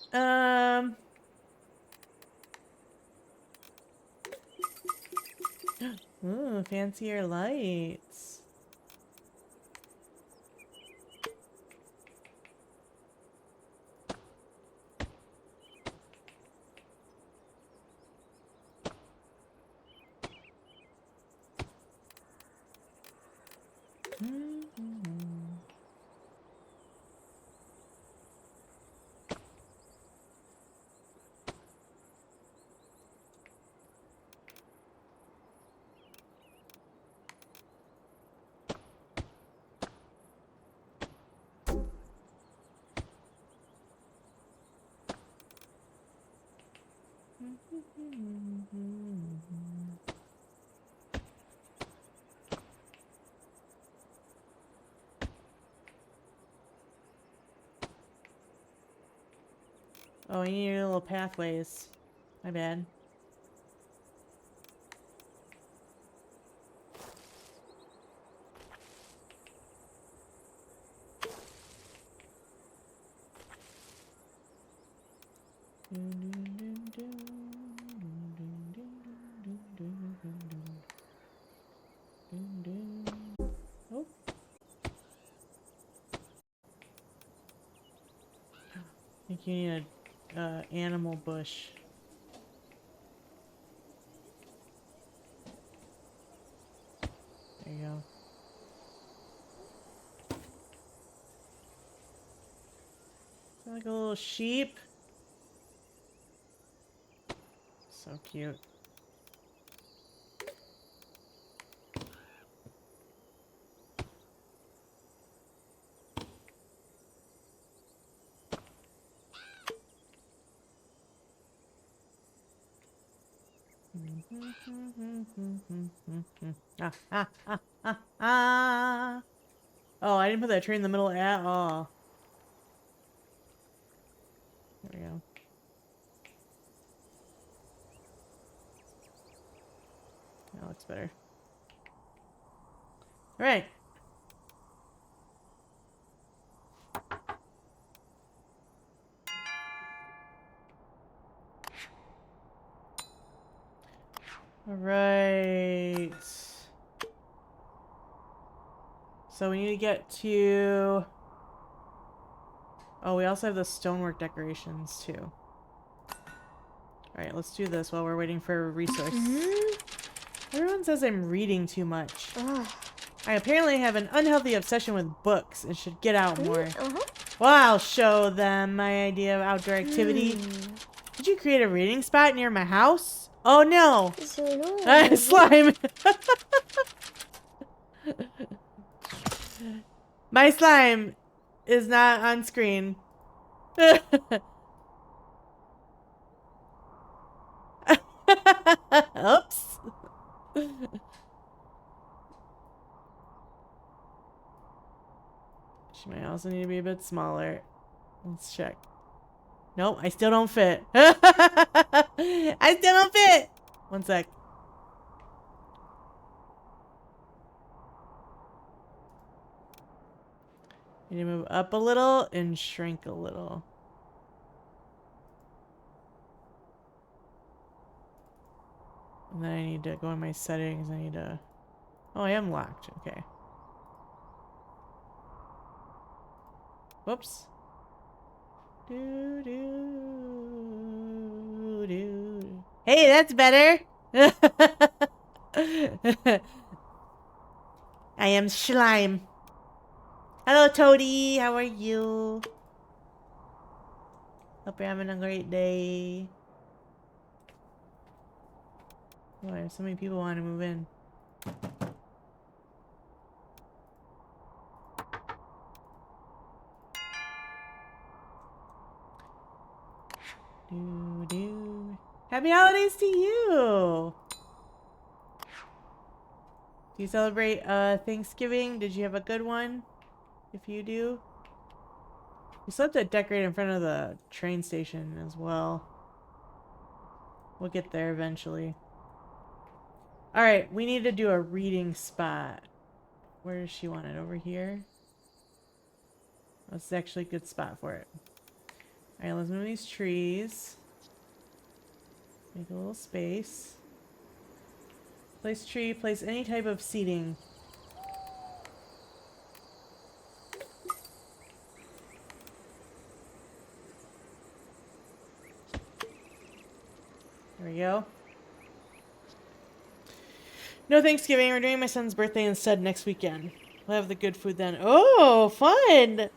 ooh, fancier lights. Oh, you need little pathways. My bad. Oh. I think you need a animal bush. There you go. Is that like a little sheep? So cute. Oh, I didn't put that tree in the middle at all. There we go. That looks better. All right. All right. So we need to get to... Oh, we also have the stonework decorations too. Alright, let's do this while we're waiting for a resource. Everyone says I'm reading too much. I apparently have an unhealthy obsession with books and should get out more. Well, I'll show them my idea of outdoor activity. Did you create a reading spot near my house? Oh no! Slime! My slime is not on screen. Oops. She might also need to be a bit smaller. Let's check. Nope, I still don't fit. I still don't fit. One sec. You need to move up a little and shrink a little. And then I need to go in my settings. I need to... Oh, I am locked. Okay. Whoops. Do, do, do. Hey, that's better. I am slime. Hello, Toadie. How are you? Hope you're having a great day. Boy, so many people want to move in. Happy holidays to you! Do you celebrate Thanksgiving? Did you have a good one? If you do. We still have to decorate in front of the train station as well. We'll get there eventually. Alright, we need to do a reading spot. Where does she want it? Over here? That's actually a good spot for it. Alright, let's move these trees. Make a little space. Place tree, place any type of seating. There we go. No Thanksgiving. We're doing my son's birthday instead next weekend. We'll have the good food then. Oh, fun!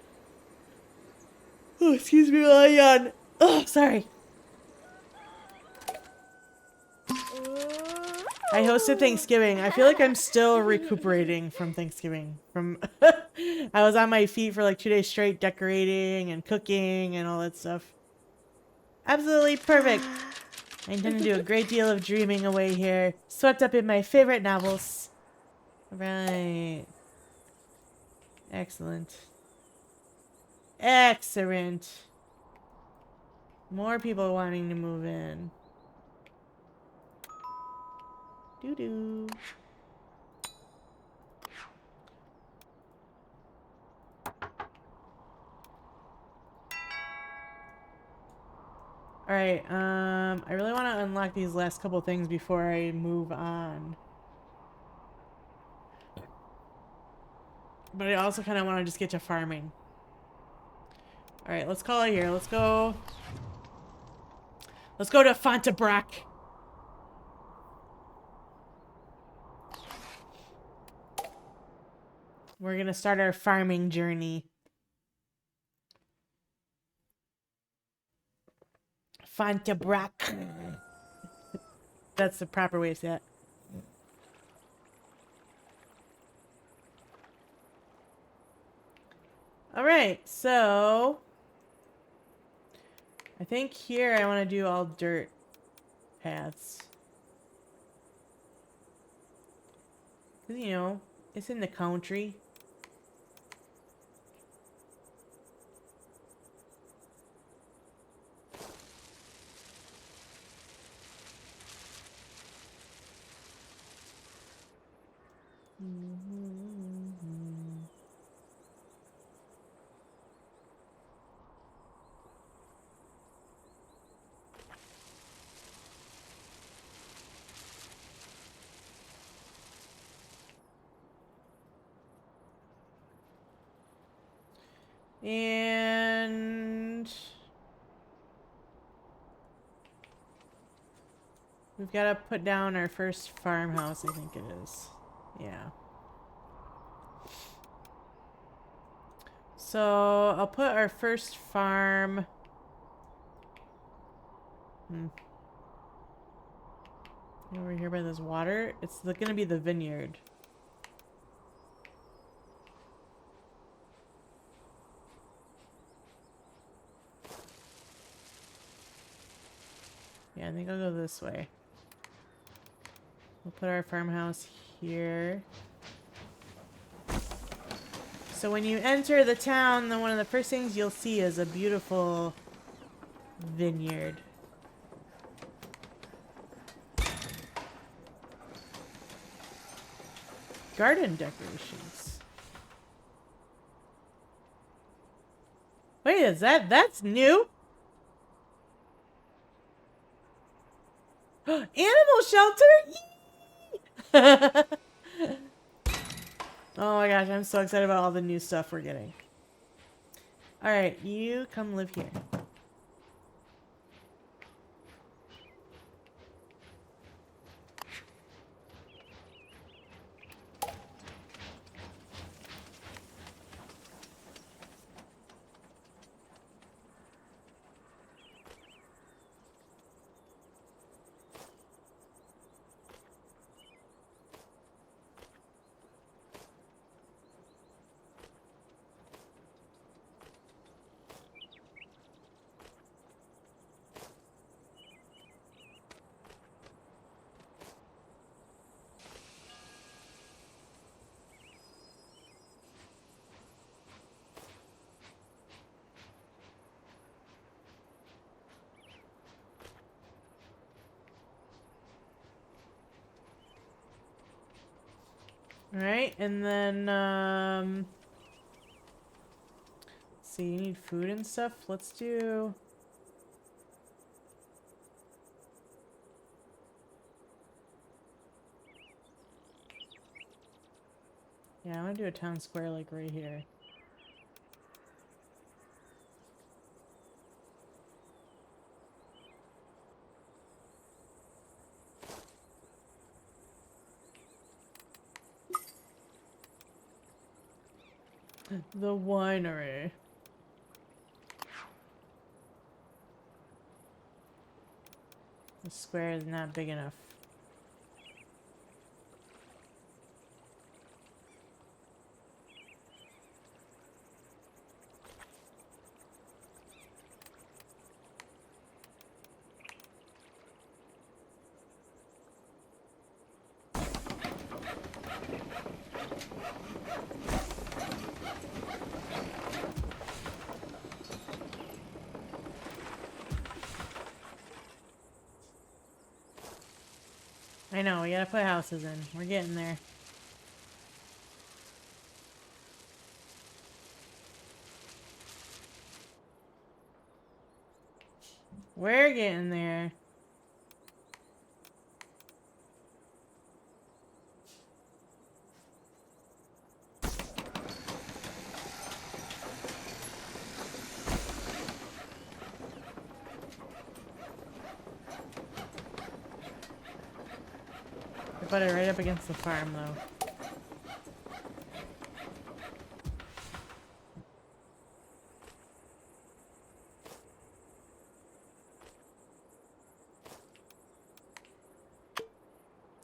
Oh, excuse me while I yawn. Oh, sorry. I hosted Thanksgiving. I feel like I'm still recuperating from Thanksgiving. I was on my feet for like 2 days straight, decorating and cooking and all that stuff. Absolutely perfect. I intend to do a great deal of dreaming away here, swept up in my favorite novels. Right. Excellent. Excellent. More people wanting to move in. Doo-doo. Alright, I really want to unlock these last couple things before I move on. But I also kind of want to just get to farming. Alright, let's call it here. Let's go to Fontabrac. We're gonna start our farming journey. Fontabrac. That's the proper way to say it. Alright, so I think here I want to do all dirt paths. Because, you know, it's in the country. And we've got to put down our first farmhouse, I think it is. Yeah. So I'll put our first farm. Over here by this water. It's gonna be the vineyard. Yeah, I think I'll go this way. We'll put our farmhouse here. So when you enter the town, then one of the first things you'll see is a beautiful vineyard. Garden decorations. Wait, is that's new? Animal shelter? Oh my gosh, I'm so excited about all the new stuff we're getting. Alright, you come live here. Alright, and then, let's see, you need food and stuff? Let's do... Yeah, I want to do a town square, like, right here. The winery. The square is not big enough. I know, we gotta put houses in. We're getting there. We're getting there. I put it right up against the farm, though.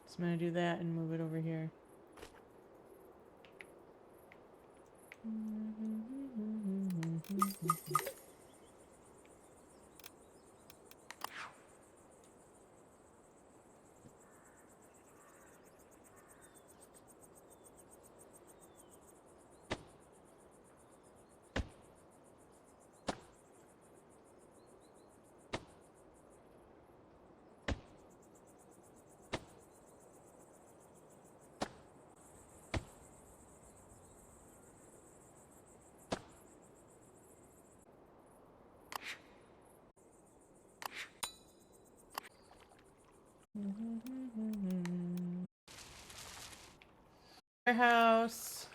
So I'm gonna do that and move it over here. Warehouse.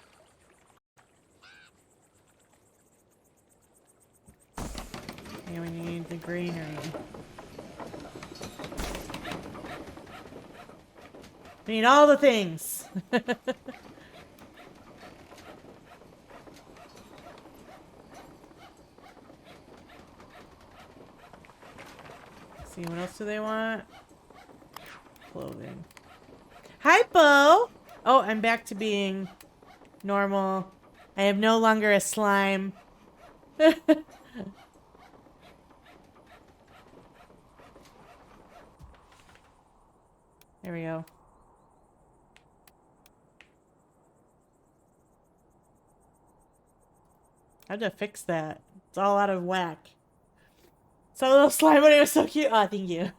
And we need the granary. We need all the things. See, what else do they want? Clothing. Hypo! Oh, I'm back to being normal. I am no longer a slime. There we go. How'd to fix that? It's all out of whack. So the little slime bunny was so cute. Oh, thank you.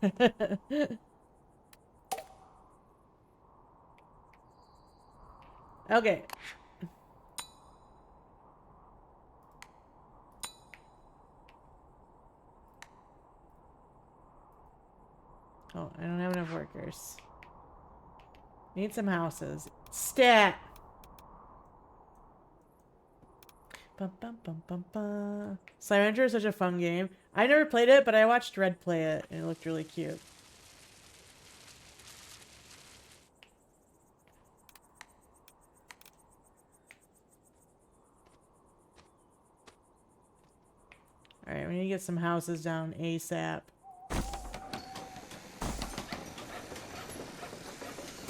Okay. Oh, I don't have enough workers. Need some houses. Stat! Bum, bum, bum, bum, bum. Slime Rancher is such a fun game. I never played it, but I watched Red play it, and it looked really cute. Alright, we need to get some houses down ASAP.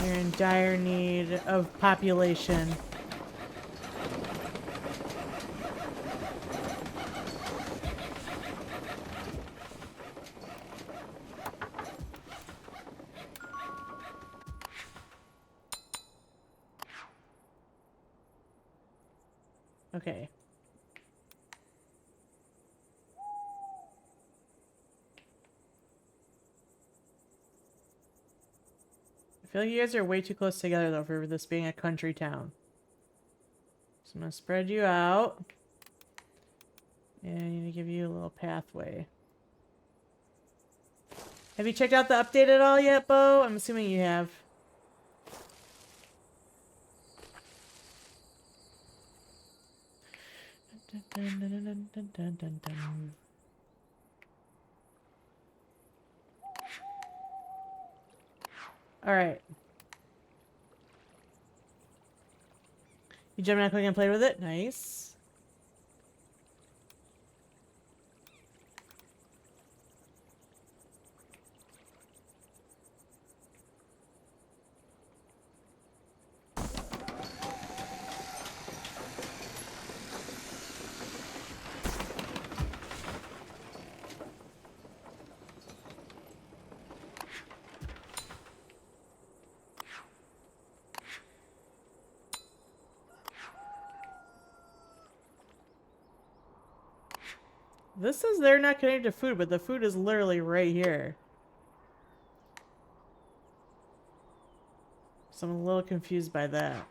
You're in dire need of population. Okay. feel like you guys are way too close together, though, for this being a country town. So I'm gonna spread you out. And I need to give you a little pathway. Have you checked out the update at all yet, Bo? I'm assuming you have. Alright. You jumped out quick and played with it? Nice. This says they're not connected to food, but the food is literally right here. So I'm a little confused by that.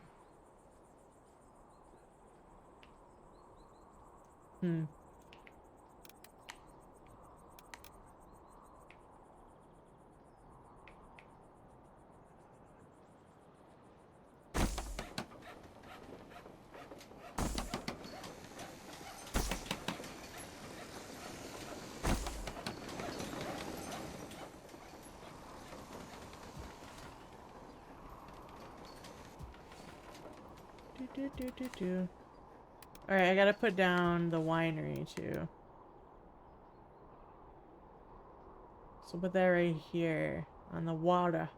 Hmm. Alright, I gotta put down the winery too. So put that right here on the water.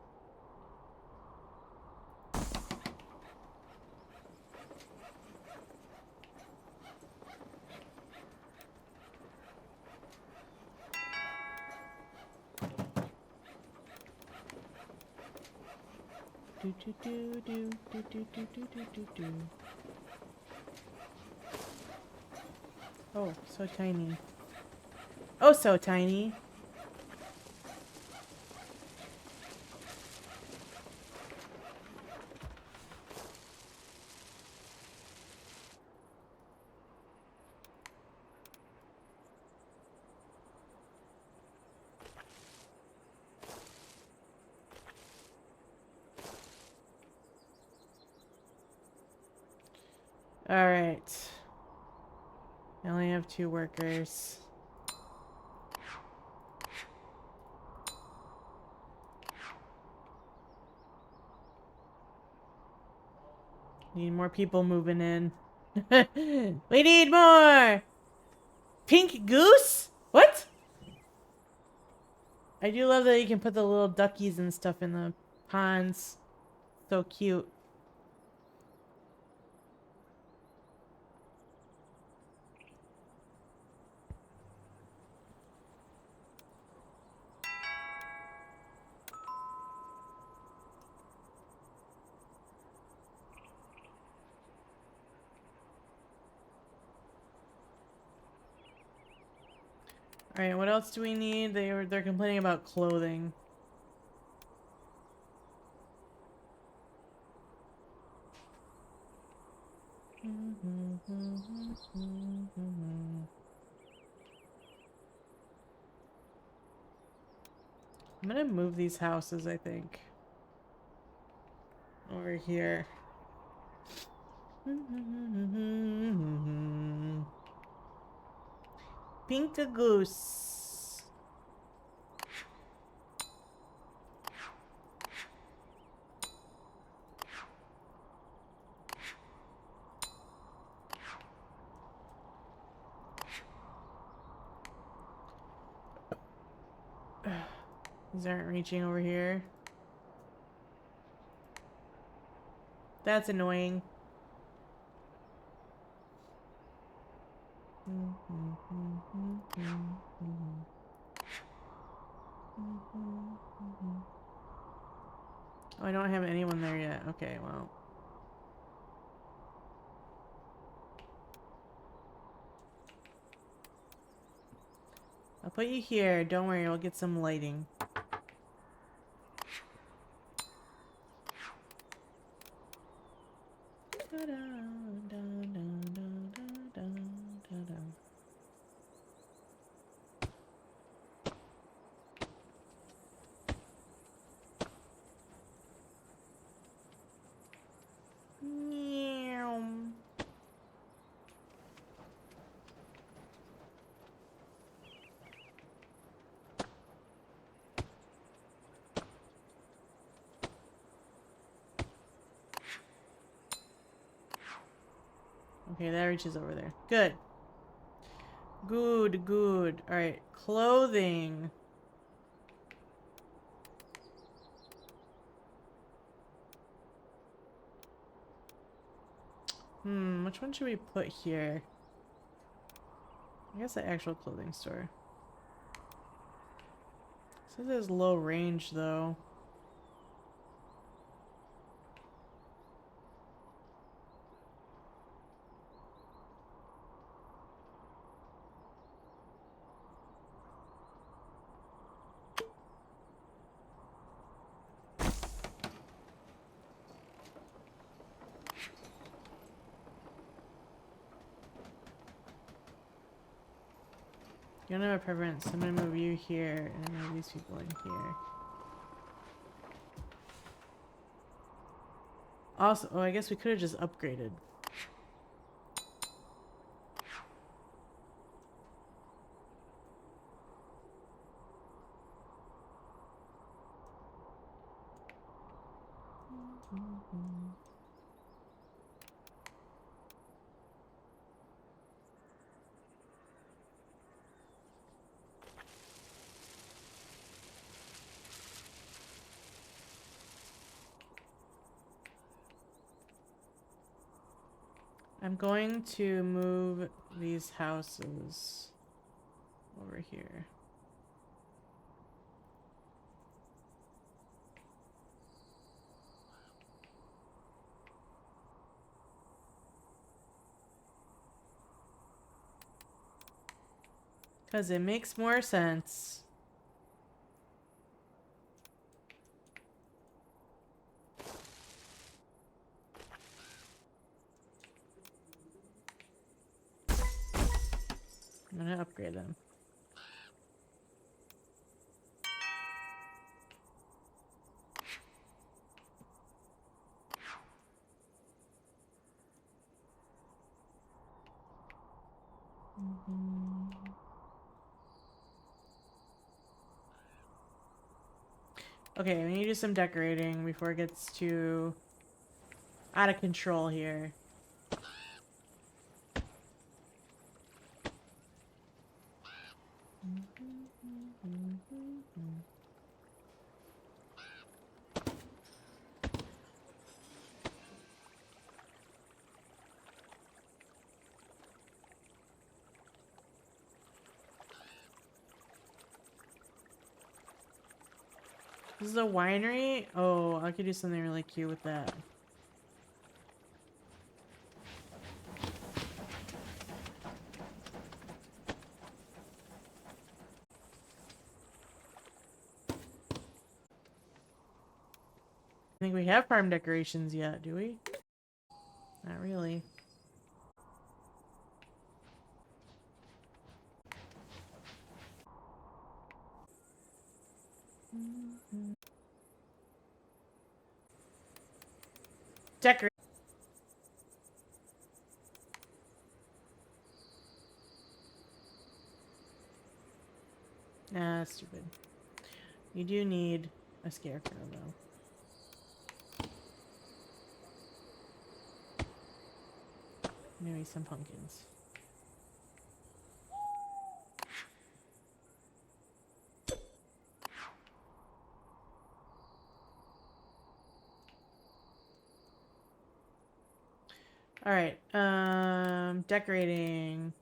Do do do do do do do do do do do. Oh, so tiny. Oh, so tiny. Alright. I only have 2 workers. Need more people moving in. We need more! Pink goose? What? I do love that you can put the little duckies and stuff in the ponds. So cute. Alright, what else do we need? They're complaining about clothing. I'm gonna move these houses, I think. Over here. Pink goose. These aren't reaching over here. That's annoying. Oh, I don't have anyone there yet. Okay, well. I'll put you here. Don't worry, I'll get some lighting. Okay, that reaches over there. Good. Good, good. Alright, clothing. Which one should we put here? I guess the actual clothing store. Says it has low range though. You don't have a preference. I'm gonna move you here and move these people in here. Also, oh, I guess we could have just upgraded. I'm going to move these houses over here. Because it makes more sense. I'm gonna upgrade them. Okay, we need to do some decorating before it gets too out of control here. This is a winery? Oh, I could do something really cute with that. I think we have farm decorations yet, do we? Not really. Decorate. Nah, that's stupid. You do need a scarecrow, though. Maybe some pumpkins. Alright, decorating.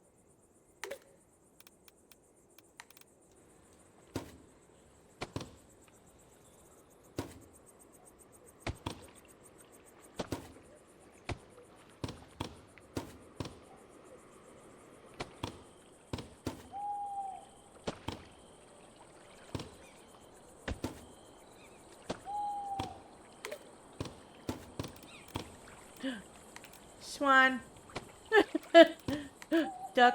Swan. Duck.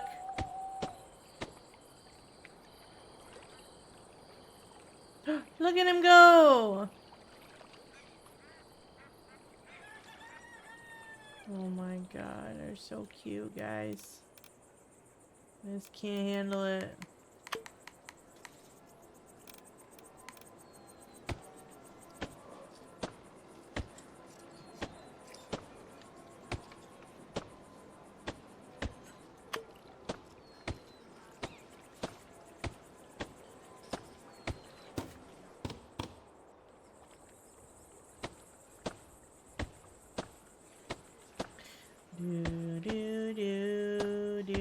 Look at him go! Oh my god, they're so cute, guys. I just can't handle it. Do do do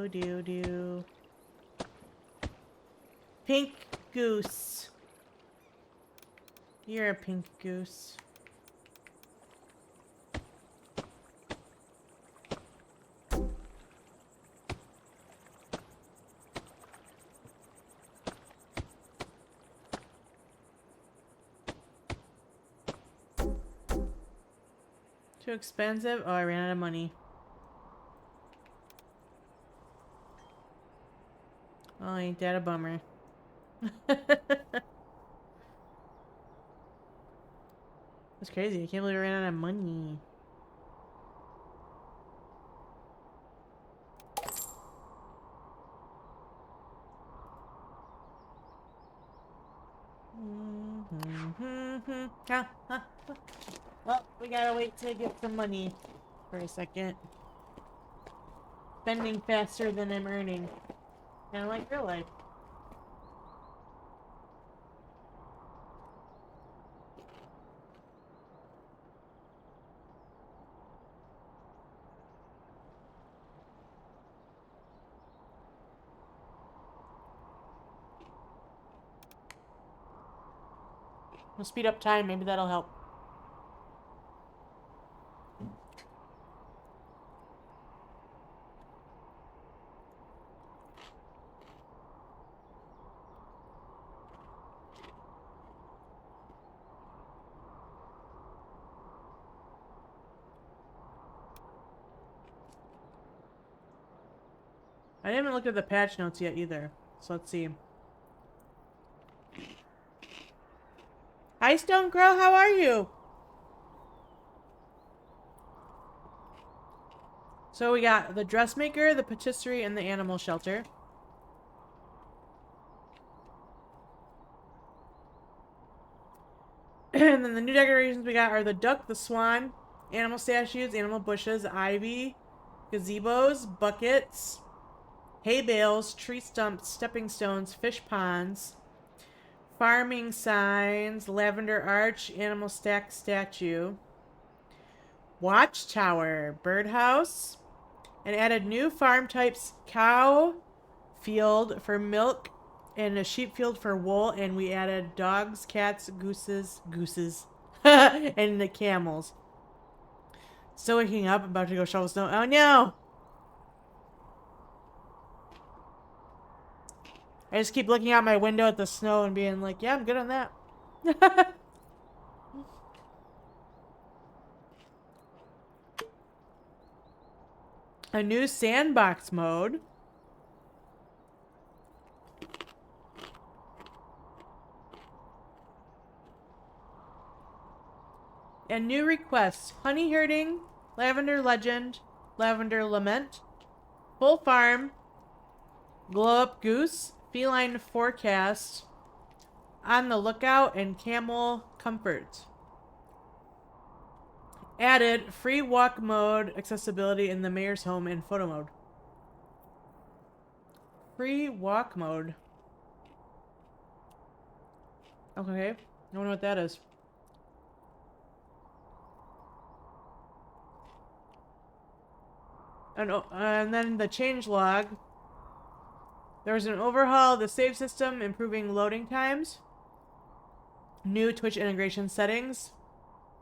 do do do. Pink goose. You're a pink goose. Too expensive? Oh, I ran out of money. Oh, ain't that a bummer. That's crazy. I can't believe I ran out of money. Well, we gotta wait to get some money for a second. Spending faster than I'm earning. Kinda like real life. We'll speed up time, maybe that'll help. I didn't even look at the patch notes yet either. So let's see. Hi, Stone Crow, how are you? So we got the dressmaker, the patisserie, and the animal shelter. And then the new decorations we got are the duck, the swan, animal statues, animal bushes, ivy, gazebos, buckets, hay bales, tree stumps, stepping stones, fish ponds, farming signs, lavender arch, animal stack statue, watchtower, birdhouse, and added new farm types, cow field for milk and a sheep field for wool, and we added dogs, cats, gooses, and the camels. Still waking up, about to go shovel snow. Oh no! I just keep looking out my window at the snow and being like, yeah, I'm good on that. A new sandbox mode. And new requests. Honey herding, lavender legend, lavender lament, full farm, glow up goose, feline forecast, on the lookout, and camel comfort. Added free walk mode accessibility in the mayor's home and photo mode. Free walk mode. Okay. I wonder what that is. And then the change log. There was an overhaul of the save system, improving loading times. New Twitch integration settings.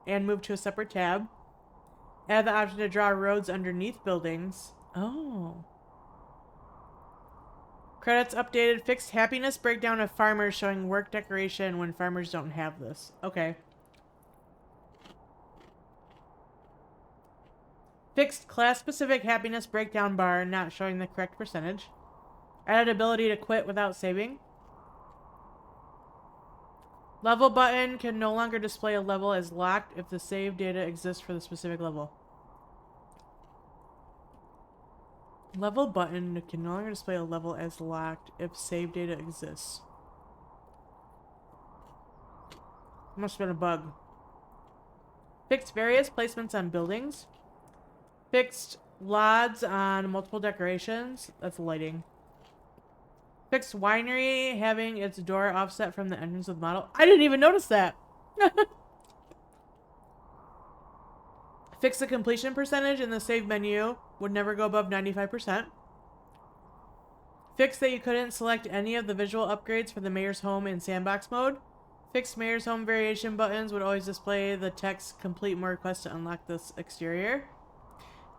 And move to a separate tab. Add the option to draw roads underneath buildings. Oh. Credits updated. Fixed happiness breakdown of farmers showing work decoration when farmers don't have this. Okay. Fixed class-specific happiness breakdown bar not showing the correct percentage. Added ability to quit without saving. Level button can no longer display a level as locked if the save data exists for the specific level. Level button can no longer display a level as locked if save data exists. Must have been a bug. Fixed various placements on buildings. Fixed LODs on multiple decorations. That's lighting. Fixed winery having its door offset from the entrance of the model. I didn't even notice that. Fix the completion percentage in the save menu. Would never go above 95%. Fix that you couldn't select any of the visual upgrades for the mayor's home in sandbox mode. Fixed mayor's home variation buttons would always display the text complete more requests to unlock this exterior.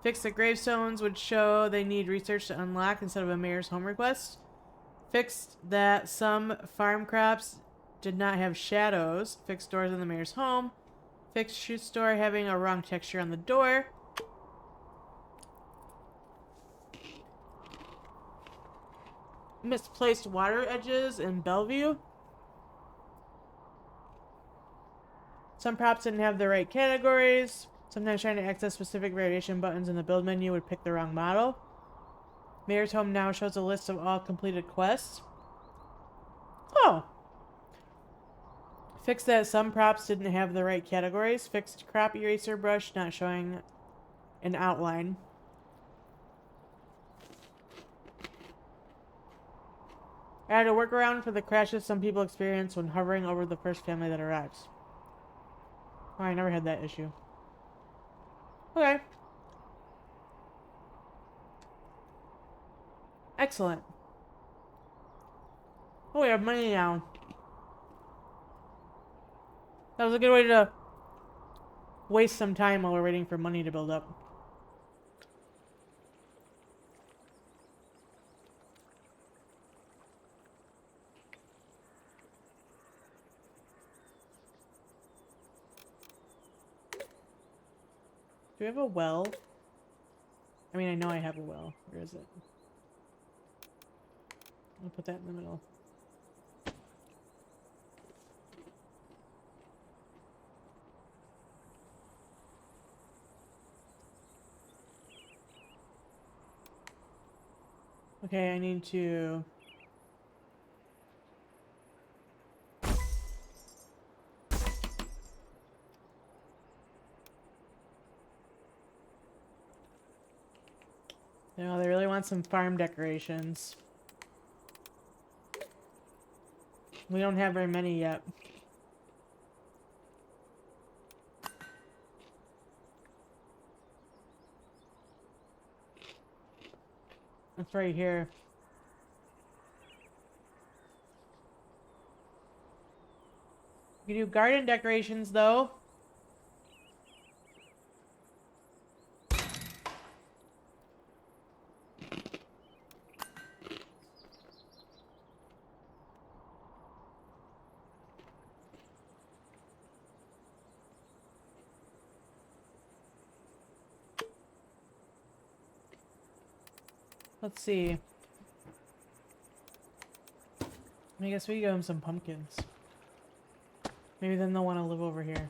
Fix the gravestones would show they need research to unlock instead of a mayor's home request. Fixed that some farm crops did not have shadows. Fixed doors in the mayor's home. Fixed shoe store having a wrong texture on the door. Misplaced water edges in Bellevue. Some props didn't have the right categories. Sometimes trying to access specific variation buttons in the build menu would pick the wrong model. Mayor's Home now shows a list of all completed quests. Oh. Fixed that some props didn't have the right categories. Fixed crop eraser brush not showing an outline. Added a workaround for the crashes some people experience when hovering over the first family that arrives. Oh, I never had that issue. Okay. Excellent. Oh, we have money now. That was a good way to waste some time while we're waiting for money to build up. Do we have a well? I mean, I know I have a well. Where is it? I'll put that in the middle. Okay, I need to... No, they really want some farm decorations. We don't have very many yet. It's right here. You can do garden decorations, though. Let's see. I guess we can give them some pumpkins. Maybe then they'll want to live over here.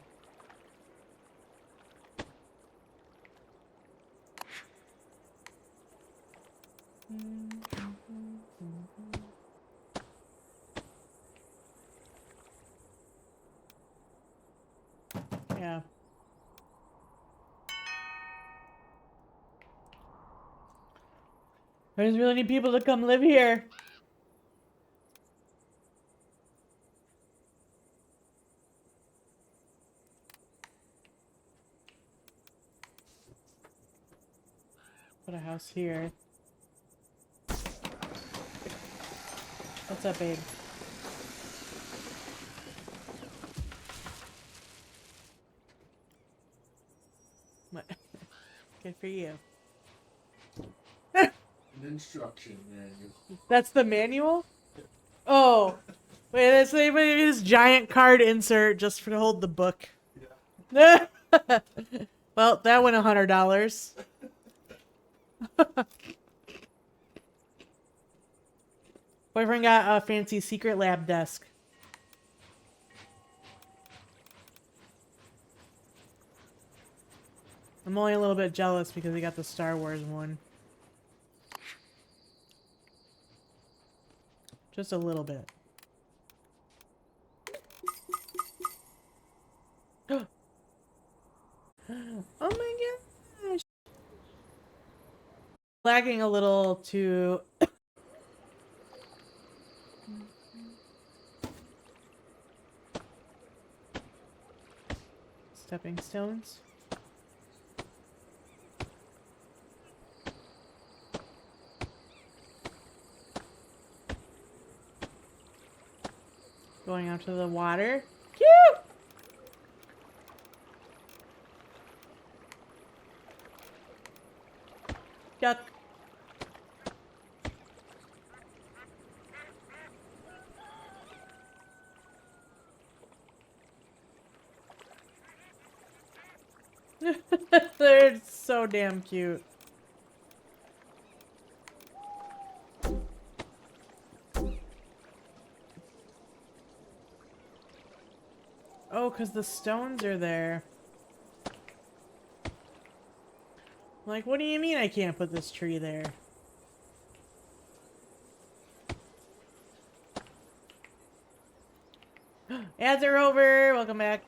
Yeah. I just really need people to come live here. Put a house here. What's up, babe? What? Good for you. An instruction manual. That's the manual? Oh. Wait, that's this giant card insert just for to hold the book. Yeah. Well, that went $100. Boyfriend got a fancy secret lab desk. I'm only a little bit jealous because he got the Star Wars one. Just a little bit. Oh my gosh. Lagging a little to stepping stones. Going out to the water. Cute! Duck. They're so damn cute. Oh, because the stones are there. Like, what do you mean I can't put this tree there? Ads are over. Welcome back.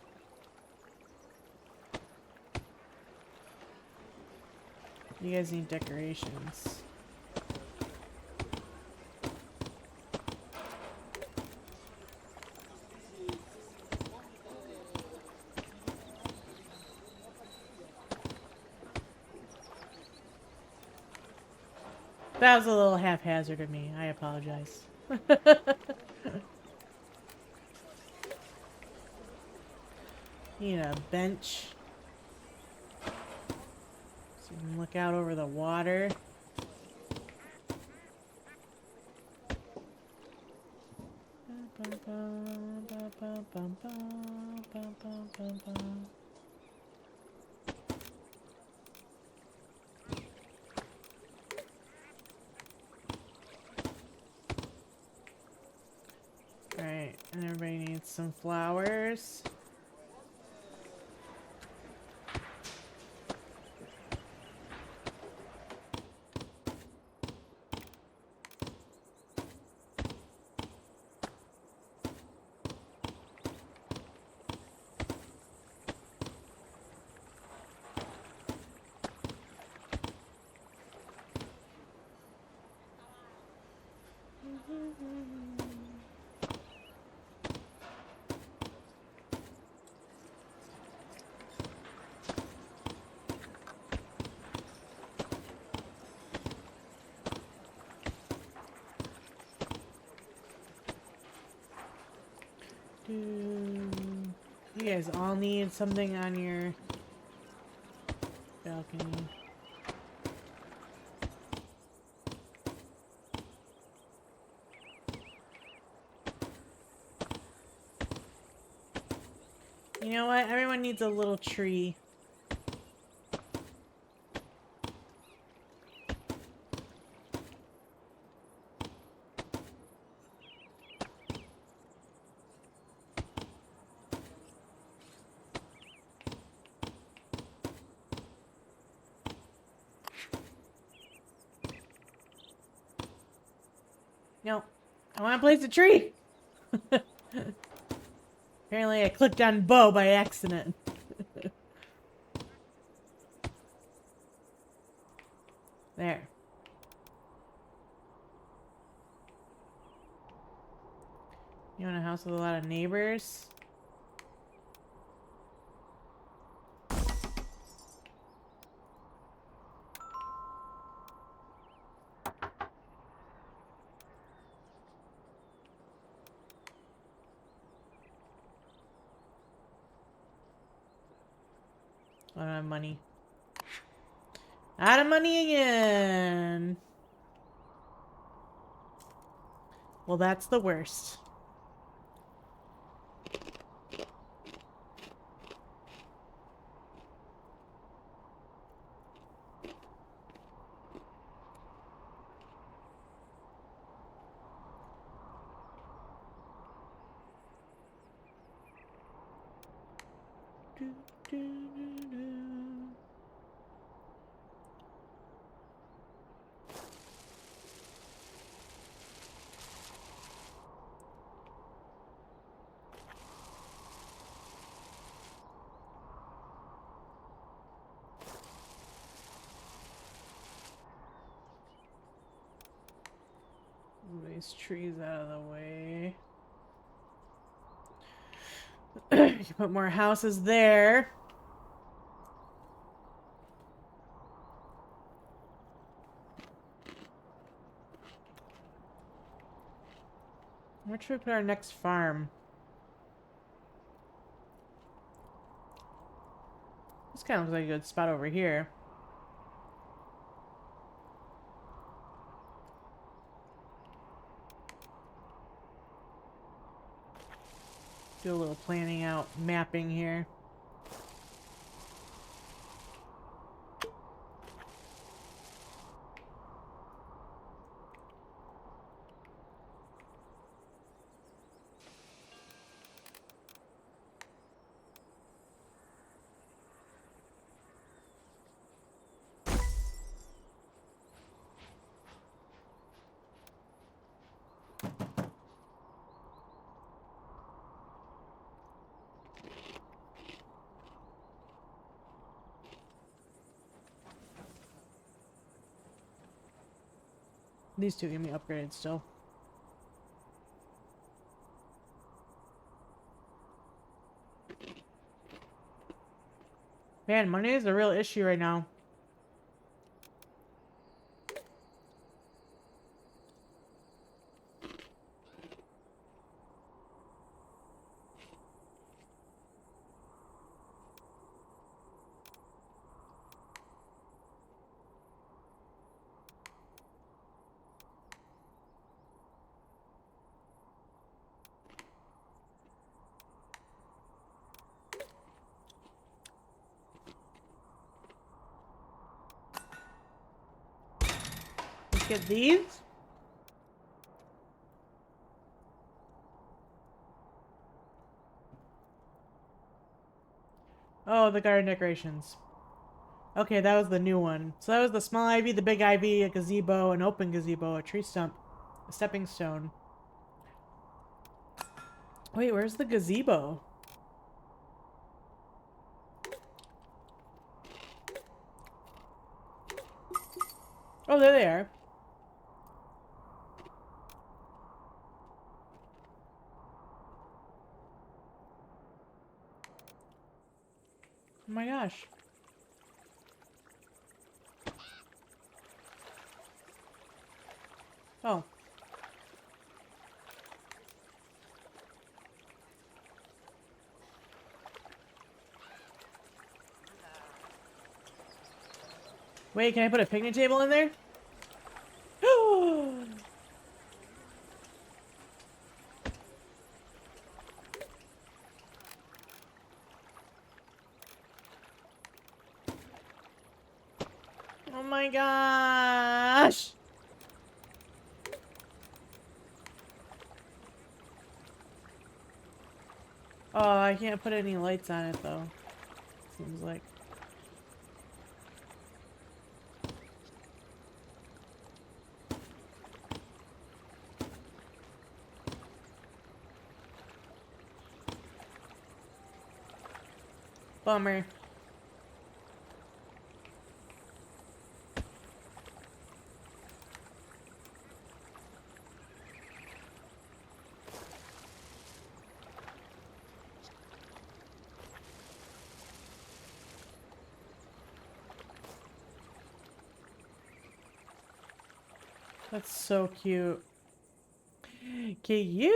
You guys need decorations. That was a little haphazard of me. I apologize. Need a bench. So you can look out over the water. Alright, and everybody needs some flowers. You guys all need something on your balcony. You know what? Everyone needs a little tree. No, I want to place a tree. Apparently I clicked on bow by accident. There. You want a house with a lot of neighbors? I don't have money. Out of money again. Well, that's the worst. Move these trees out of the way. You can put more houses there. Where should we put our next farm? This kind of looks like a good spot over here. Do a little planning out, mapping here. These two can be upgraded still. Man, money is a real issue right now. Let's get these. Oh, the garden decorations. Okay, that was the new one. So that was the small ivy, the big ivy, a gazebo, an open gazebo, a tree stump, a stepping stone. Wait, where's the gazebo? Oh, there they are. Oh my gosh. Oh. Wait, can I put a picnic table in there? Oh my gosh. Oh, I can't put any lights on it though. Seems like. Bummer. That's so cute. Cute.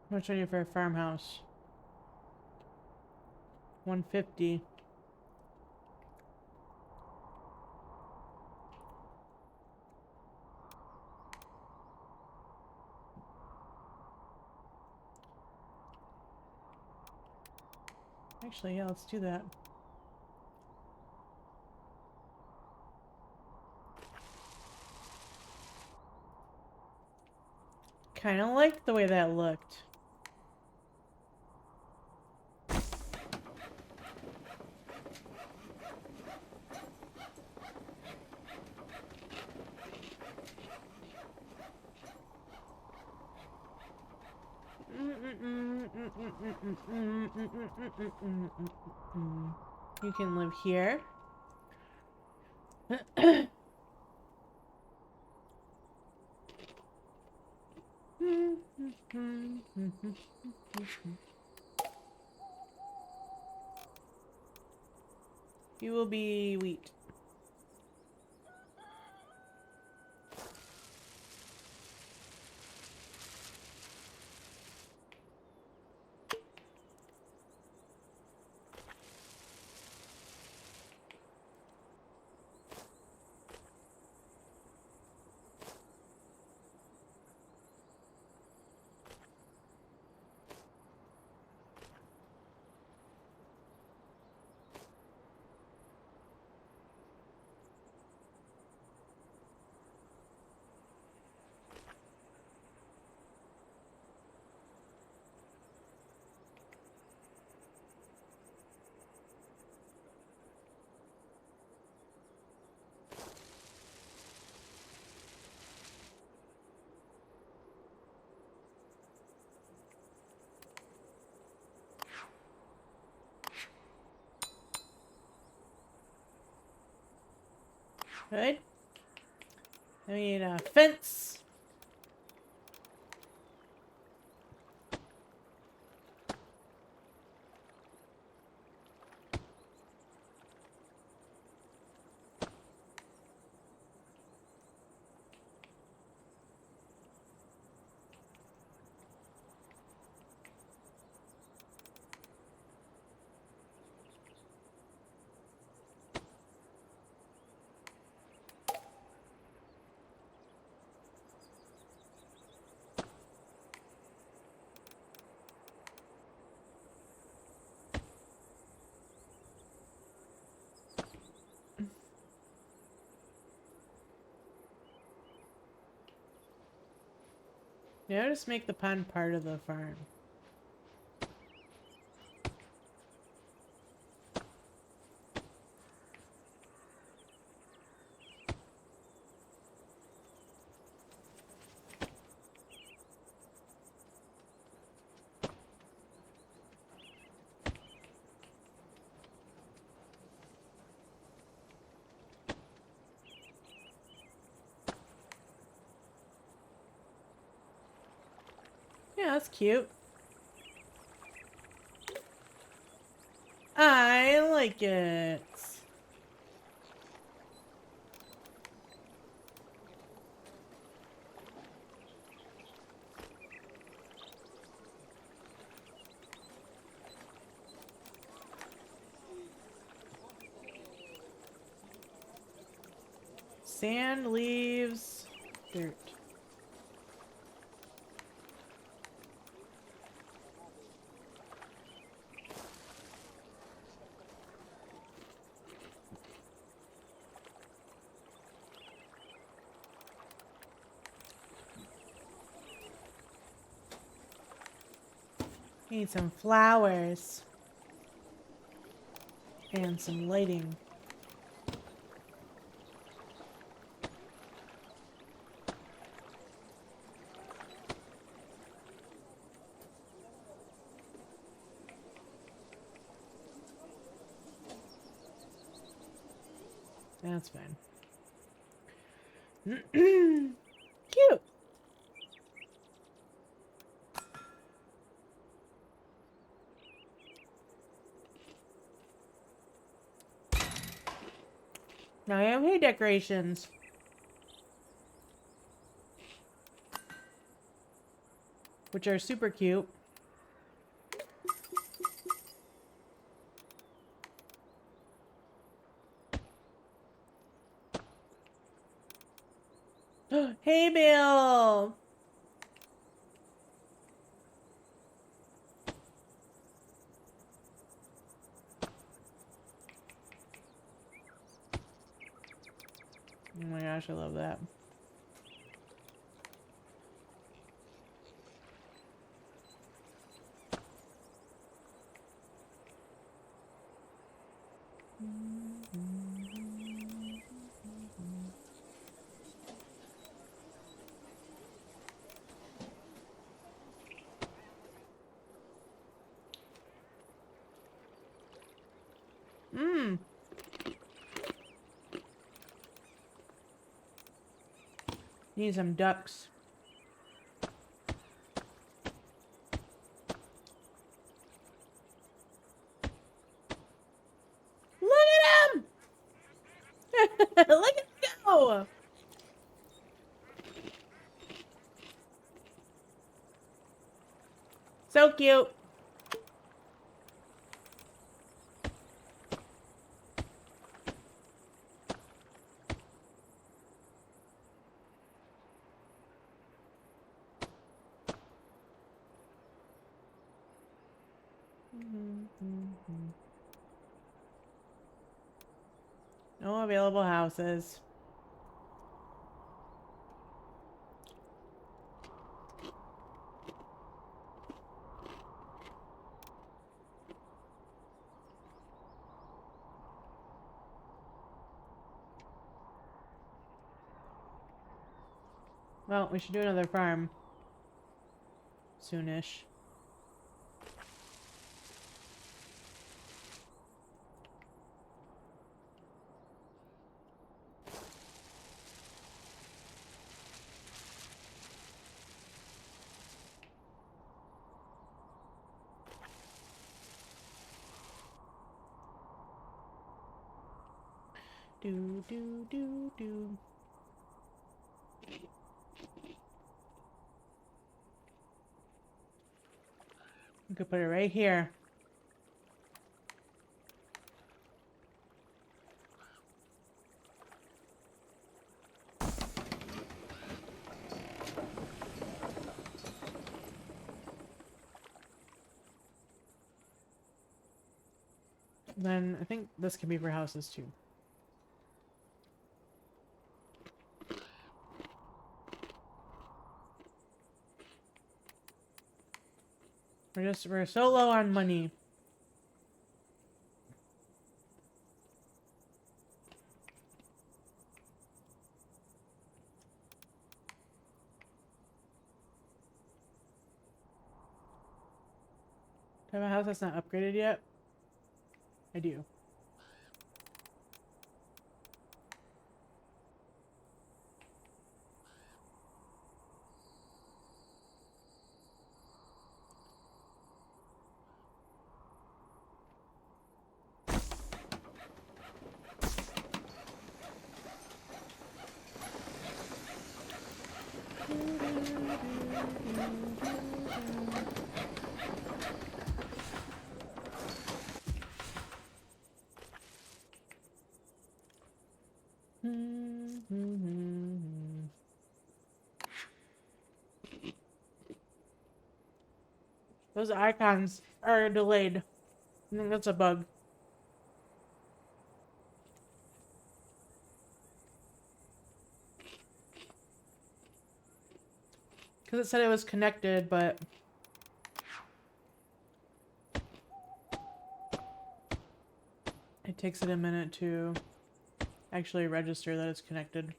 How much are you for a farmhouse? 150. Actually, yeah, let's do that. Kind of liked the way that looked. You can live here. You will be wheat. Good. I need a fence. Yeah, just make the pond part of the farm. Yeah, that's cute. I like it. Sand, leaves, dirt. Need some flowers. And some lighting. That's fine. Cute. Now I have hay decorations. Which are super cute. Hey, Bill! Oh my gosh, I love that. Mmm. Need some ducks. Look at him! Look at him go! So cute. No available houses. Well, we should do another farm. Soonish. Do do do do. We could put it right here. Then I think this can be for houses too. We're so low on money. Do I have a house that's not upgraded yet? I do. Those icons are delayed. I think that's a bug. Because it said it was connected, but... it takes it a minute to actually register that it's connected.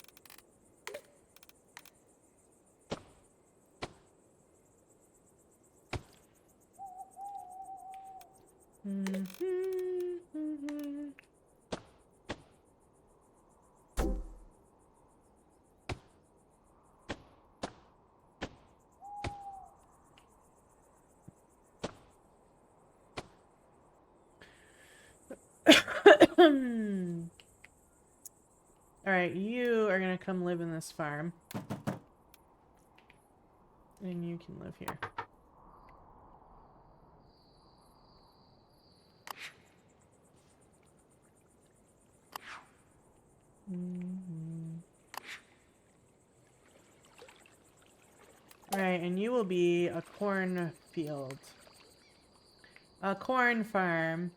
Alright, you are gonna come live in this farm. And you can live here. Alright, and you will be a cornfield. A corn farm.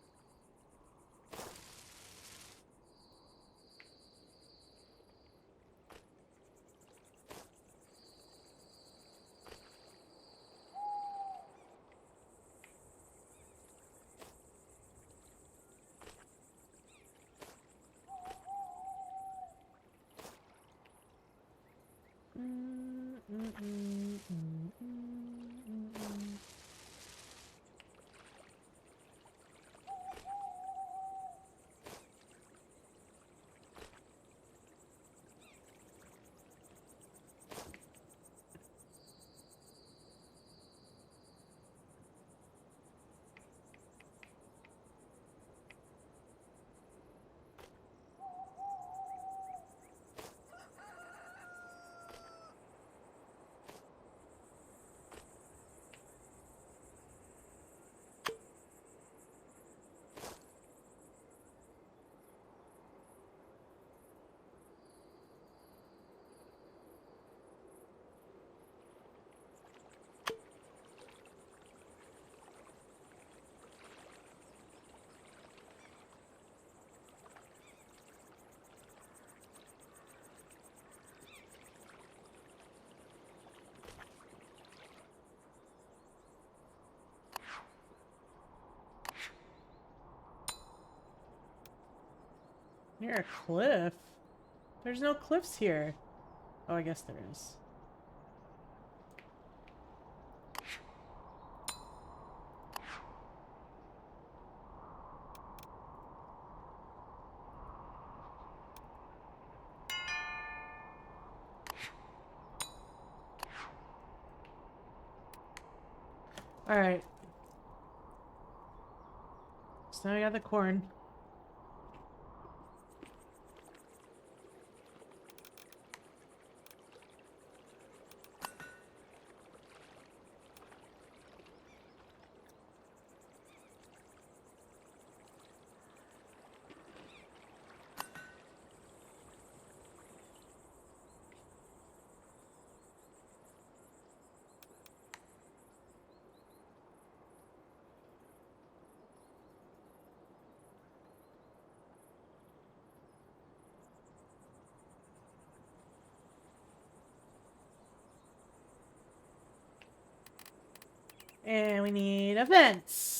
Near a cliff? There's no cliffs here. Oh, I guess there is. Alright. So now I got the corn. And we need a fence.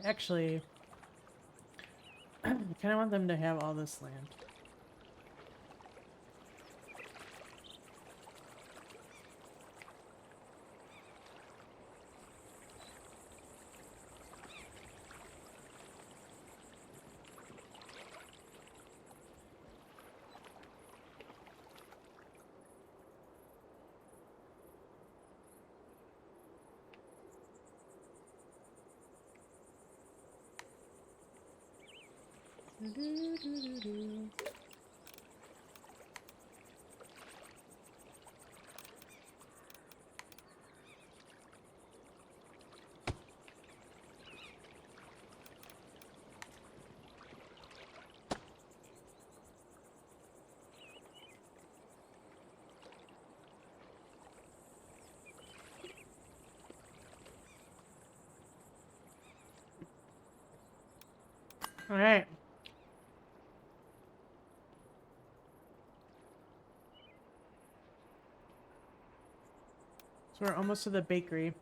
Actually, I kind of want them to have all this land. All right. So we're almost to the bakery.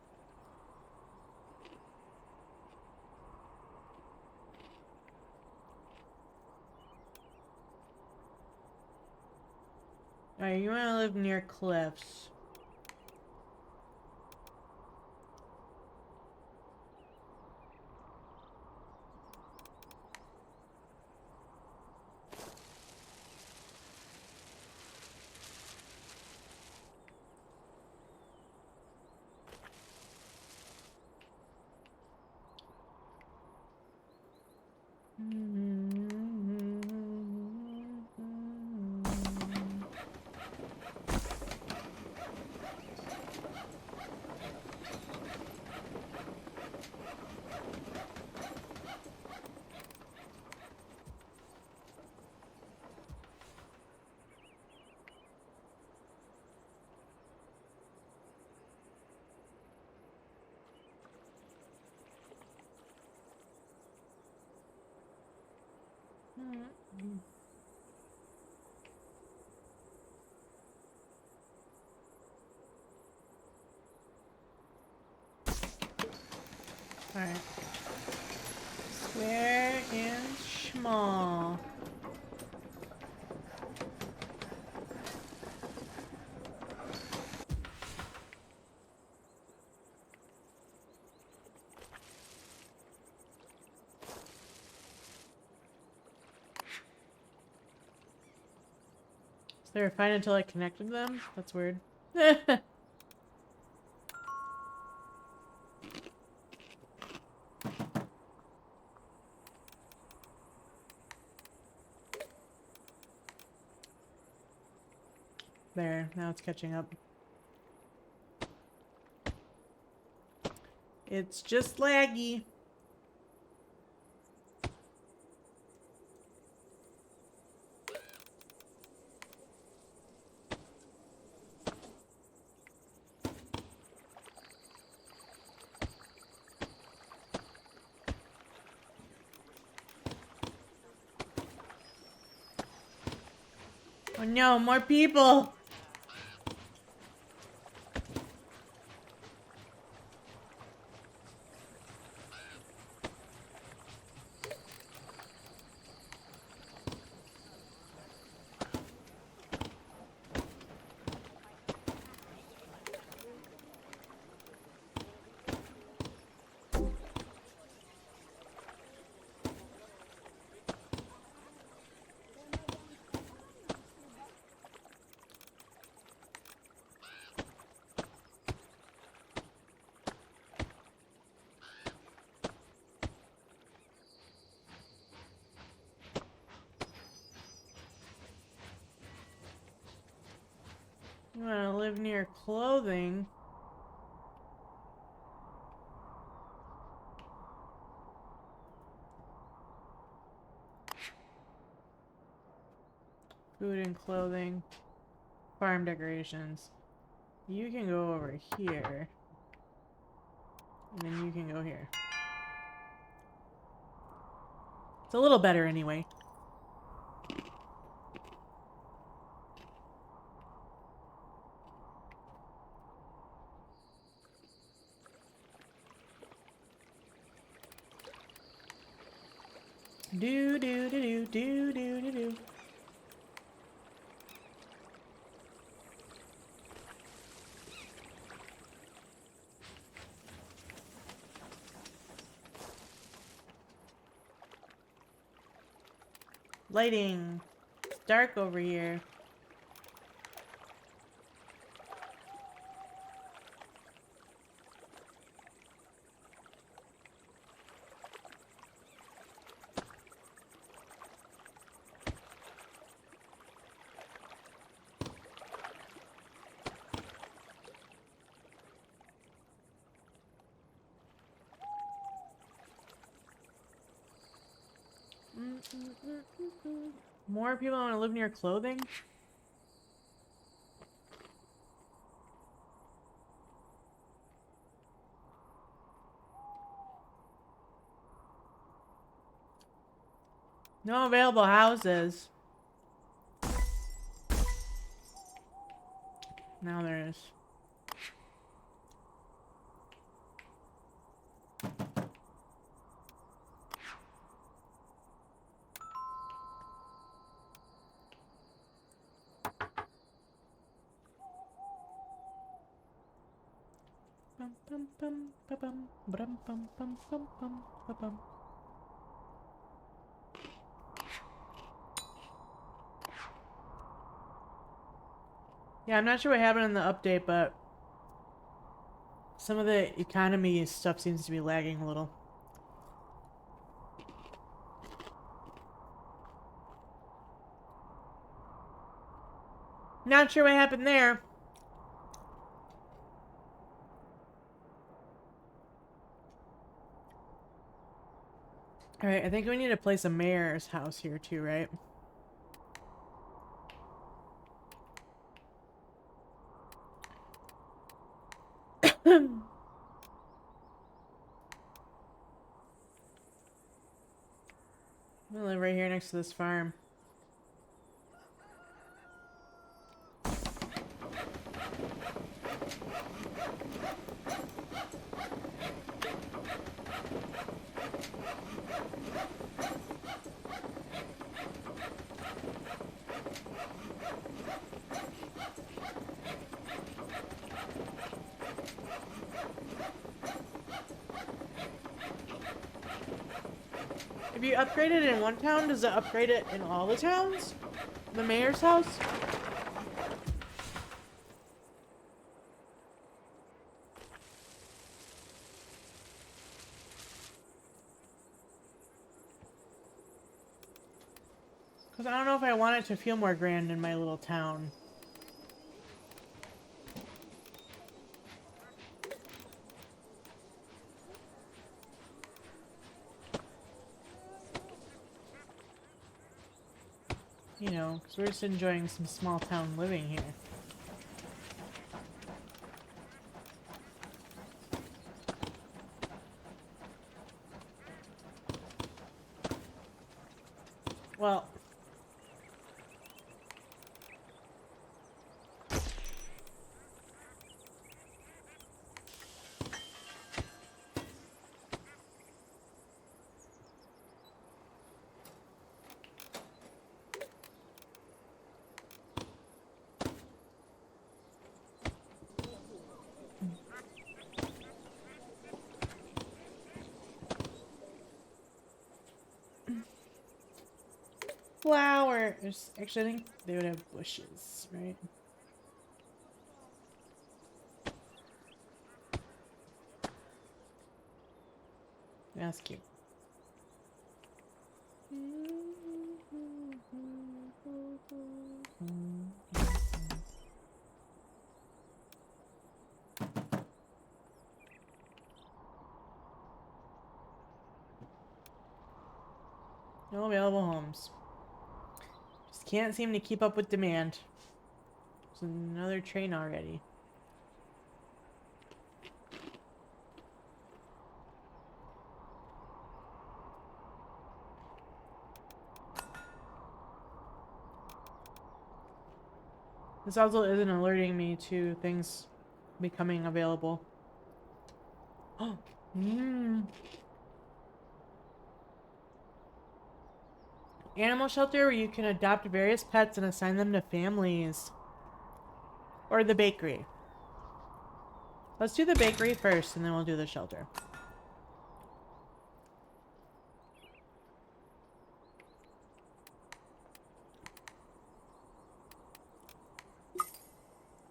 Alright, you want to live near cliffs. Alright. Square and small. So they were fine until I connected them? That's weird. There, now it's catching up. It's just laggy. Oh no, more people! You wanna live near clothing? Food and clothing. Farm decorations. You can go over here. And then you can go here. It's a little better anyway. Do do do do do do do do. Lighting. It's dark over here. More people want to live near clothing? No available houses. Now there is. Bum, bum, bum, ba-bum, brum, bum, bum, bum, bum, ba-bum. Yeah, I'm not sure what happened in the update, but some of the economy stuff seems to be lagging a little. Not sure what happened there. Alright, I think we need to place a mayor's house here too, right? I'm gonna live right here next to this farm. If you upgrade it in one town, does it upgrade it in all the towns? The mayor's house? Because I don't know if I want it to feel more grand in my little town. You know, because we're just enjoying some small town living here. Well, flowers. Actually, I think they would have bushes, right? That's cute. No available homes. Just can't seem to keep up with demand. There's another train already. This also isn't alerting me to things becoming available. Oh, Animal shelter where you can adopt various pets and assign them to families. Or the bakery. Let's do the bakery first and then we'll do the shelter.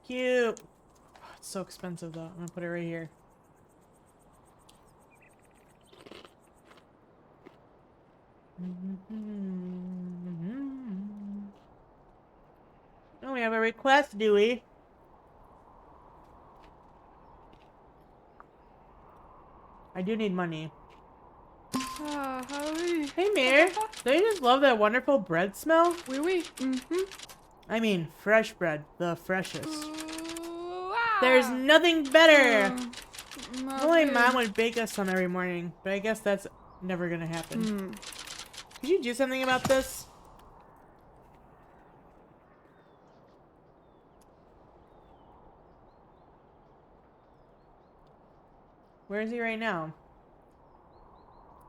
Cute. Oh, it's so expensive though. I'm gonna put it right here. Oh, we have a request, do we? I do need money. Hey, Mayor. Don't you just love that wonderful bread smell? Oui, oui. I mean, fresh bread. The freshest. There's nothing better! My mom would bake us some every morning, but I guess that's never gonna happen. Could you do something about this? Where is he right now?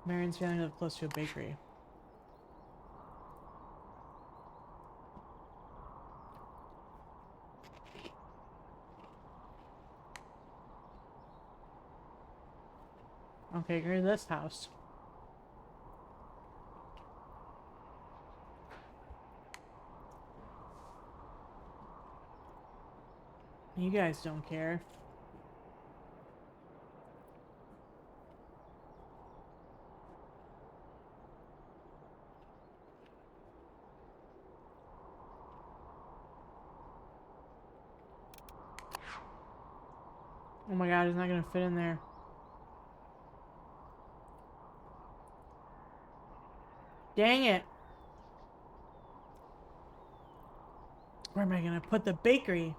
Marion's family live close to a bakery. Okay, go to this house. You guys don't care. Oh my god, he's not gonna fit in there. Dang it. Where am I gonna put the bakery?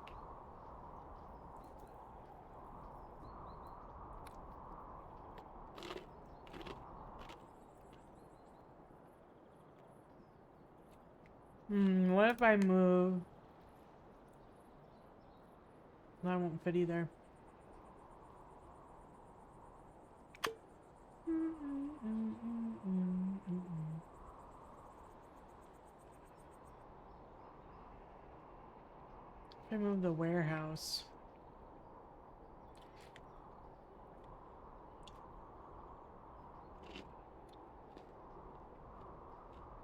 What if I move? That won't fit either. If I move the warehouse.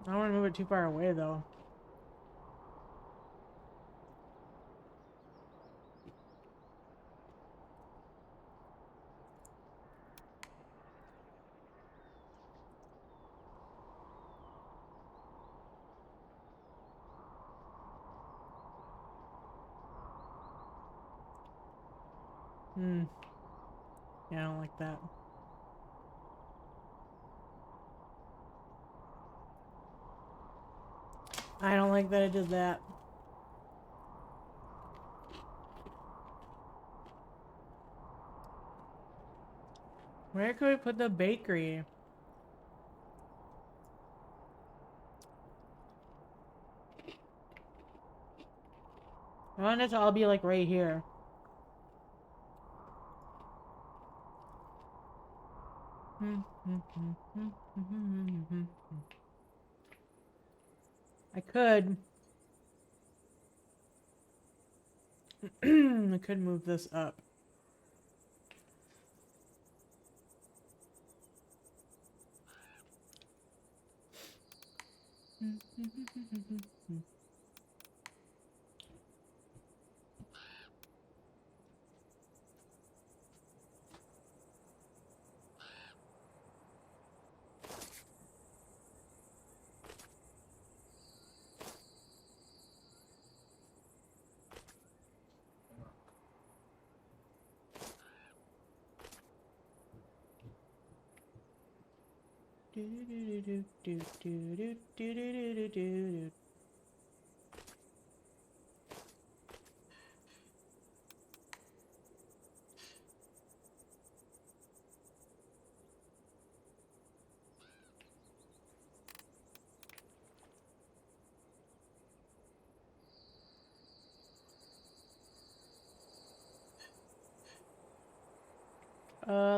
I don't want to move it too far away though. Yeah, I don't like that. I don't like that I did that. Where could we put the bakery? I want it to all be like right here. I could. I could move this up.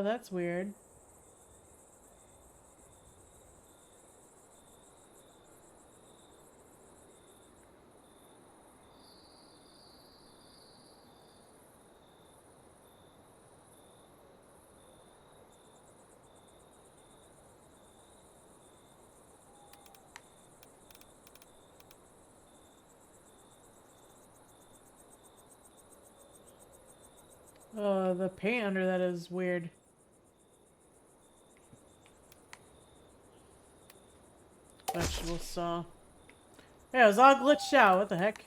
That's weird. The paint under that is weird. Vegetable saw. Yeah, it was all glitched out. What the heck?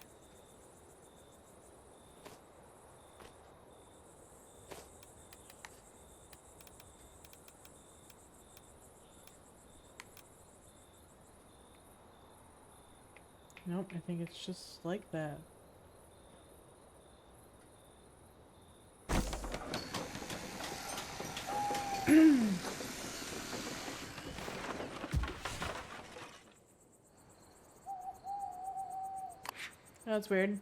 Nope, I think it's just like that. That's weird.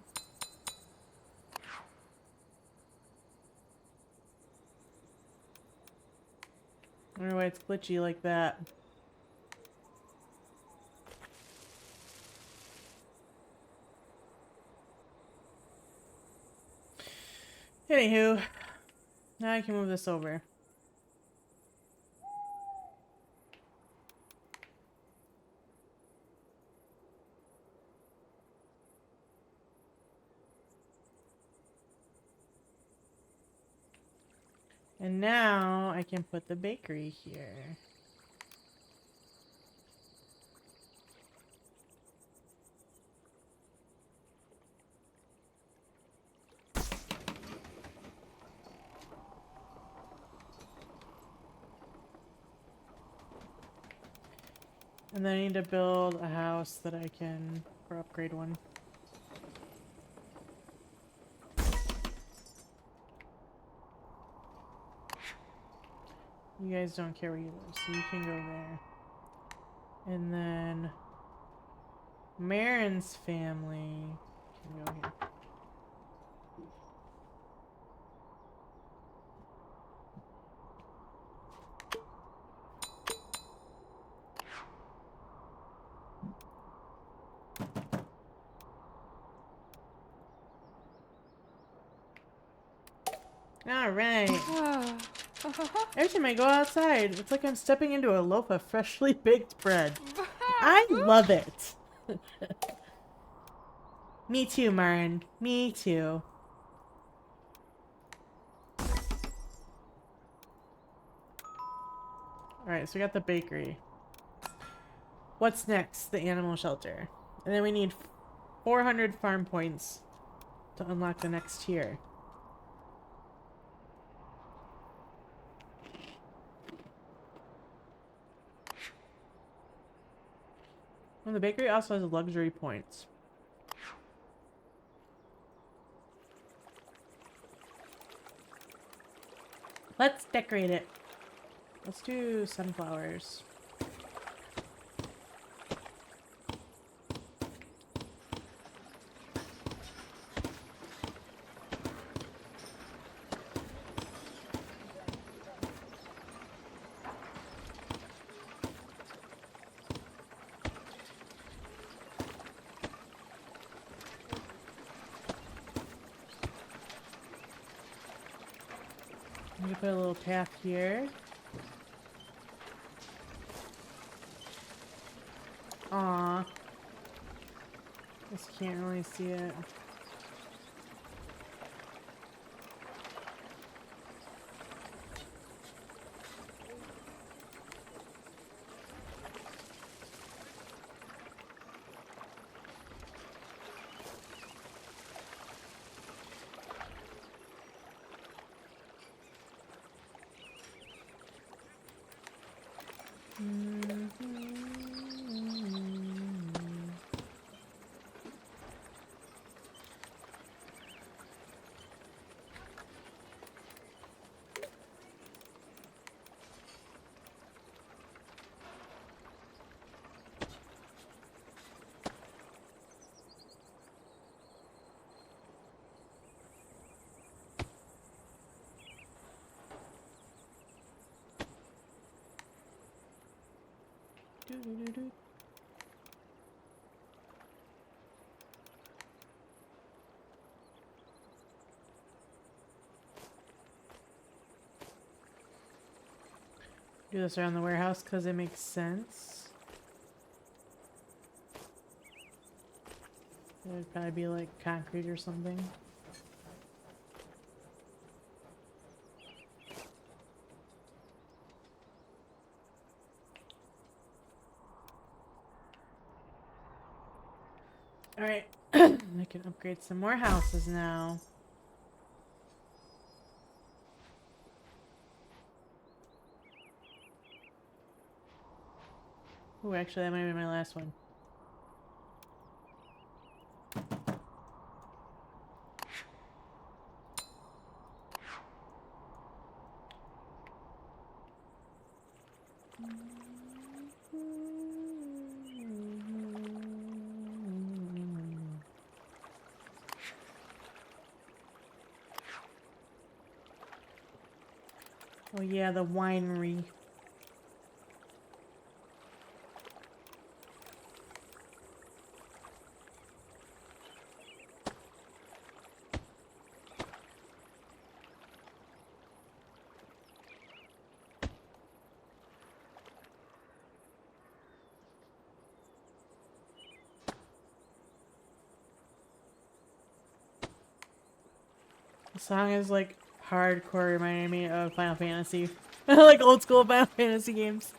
I wonder why it's glitchy like that. Anywho, now I can move this over. And now I can put the bakery here. And then I need to build a house that I can, or upgrade one. You guys don't care where you live, so you can go there. And then Marin's family can go here. Alright. Every time I go outside, it's like I'm stepping into a loaf of freshly baked bread. I love it. Me too, Marin. Me too. Alright, so we got the bakery. What's next? The animal shelter. And then we need 400 farm points to unlock the next tier. Well, the bakery also has luxury points. Let's decorate it. Let's do sunflowers. I'm gonna put a little path here. Aw. Just can't really see it. Do. Do this around the warehouse because it makes sense. It would probably be like concrete or something. Alright, I can upgrade some more houses now. Oh, actually, that might be my last one. Oh yeah, the winery. The song is like hardcore reminding me of Final Fantasy. Like old school Final Fantasy games.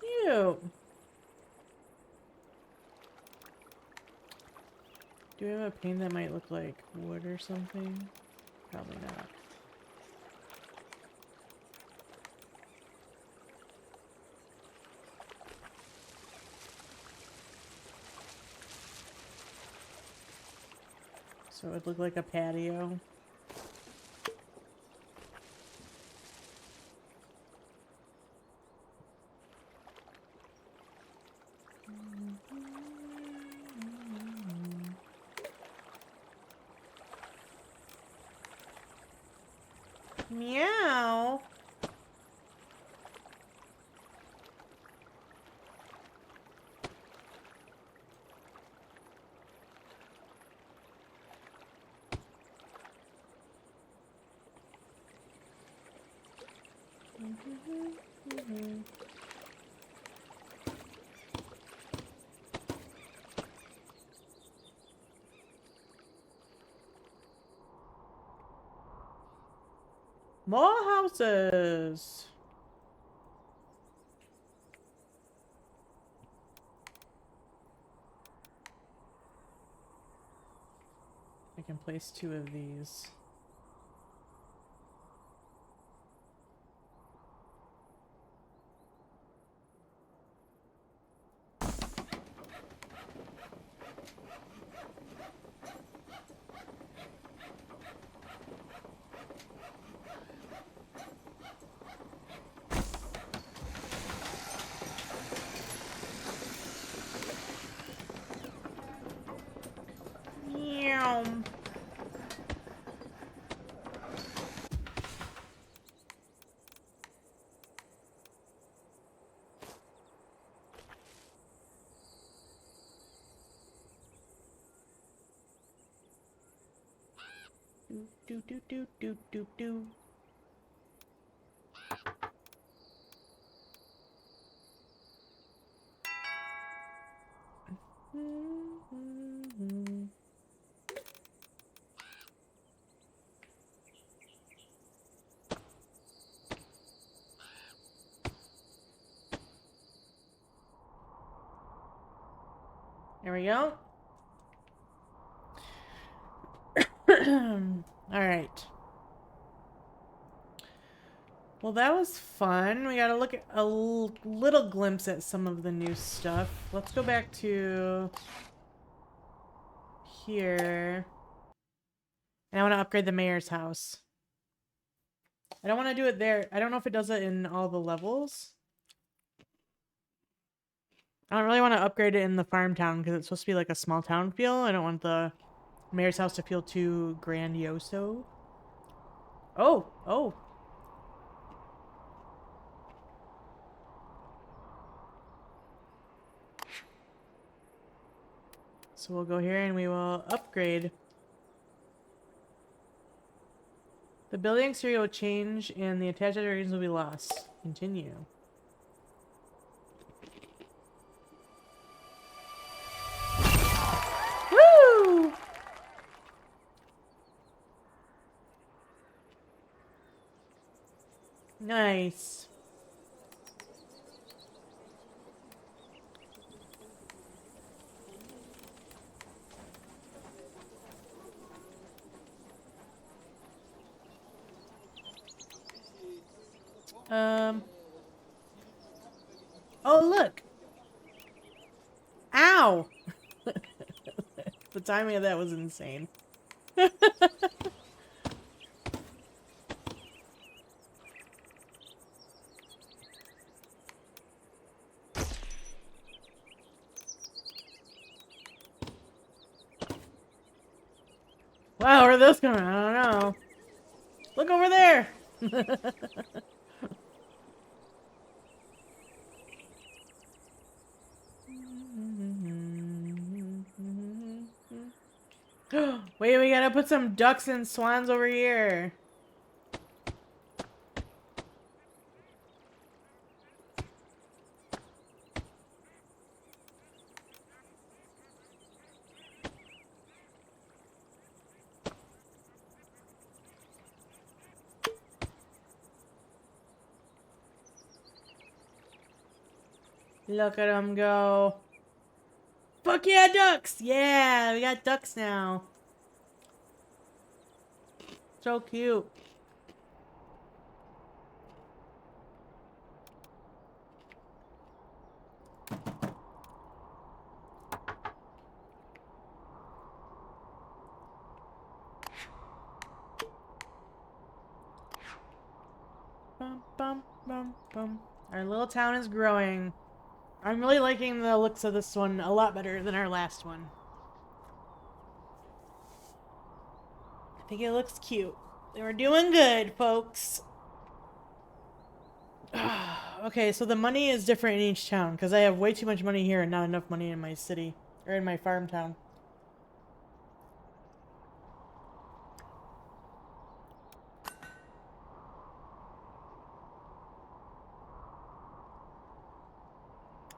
Cute. Do we have a paint that might look like wood or something? Probably not. So it would look like a patio. Meow. More houses. can place 2 of these. Meow. Do do do do do do. There we go. All right. Well, that was fun. We got to look at a little glimpse at some of the new stuff. Let's go back to here. And I want to upgrade the mayor's house. I don't want to do it there. I don't know if it does it in all the levels. I don't really want to upgrade it in the farm town because it's supposed to be like a small town feel. I don't want the mayor's house to feel too grandioso. Oh, oh. So we'll go here and we will upgrade. The building exterior will change and the attached decorations will be lost. Continue. Woo! Nice. Oh, look. Ow. The timing of that was insane. Wow, where'd this come from? I don't know. Look over there. Wait, we gotta put some ducks and swans over here. Look at them go. Fuck yeah, ducks! Yeah, we got ducks now. So cute. Bum, bum, bum, bum. Our little town is growing. I'm really liking the looks of this one a lot better than our last one. I think it looks cute. We're doing good, folks. Okay, so the money is different in each town because I have way too much money here and not enough money in my city or in my farm town.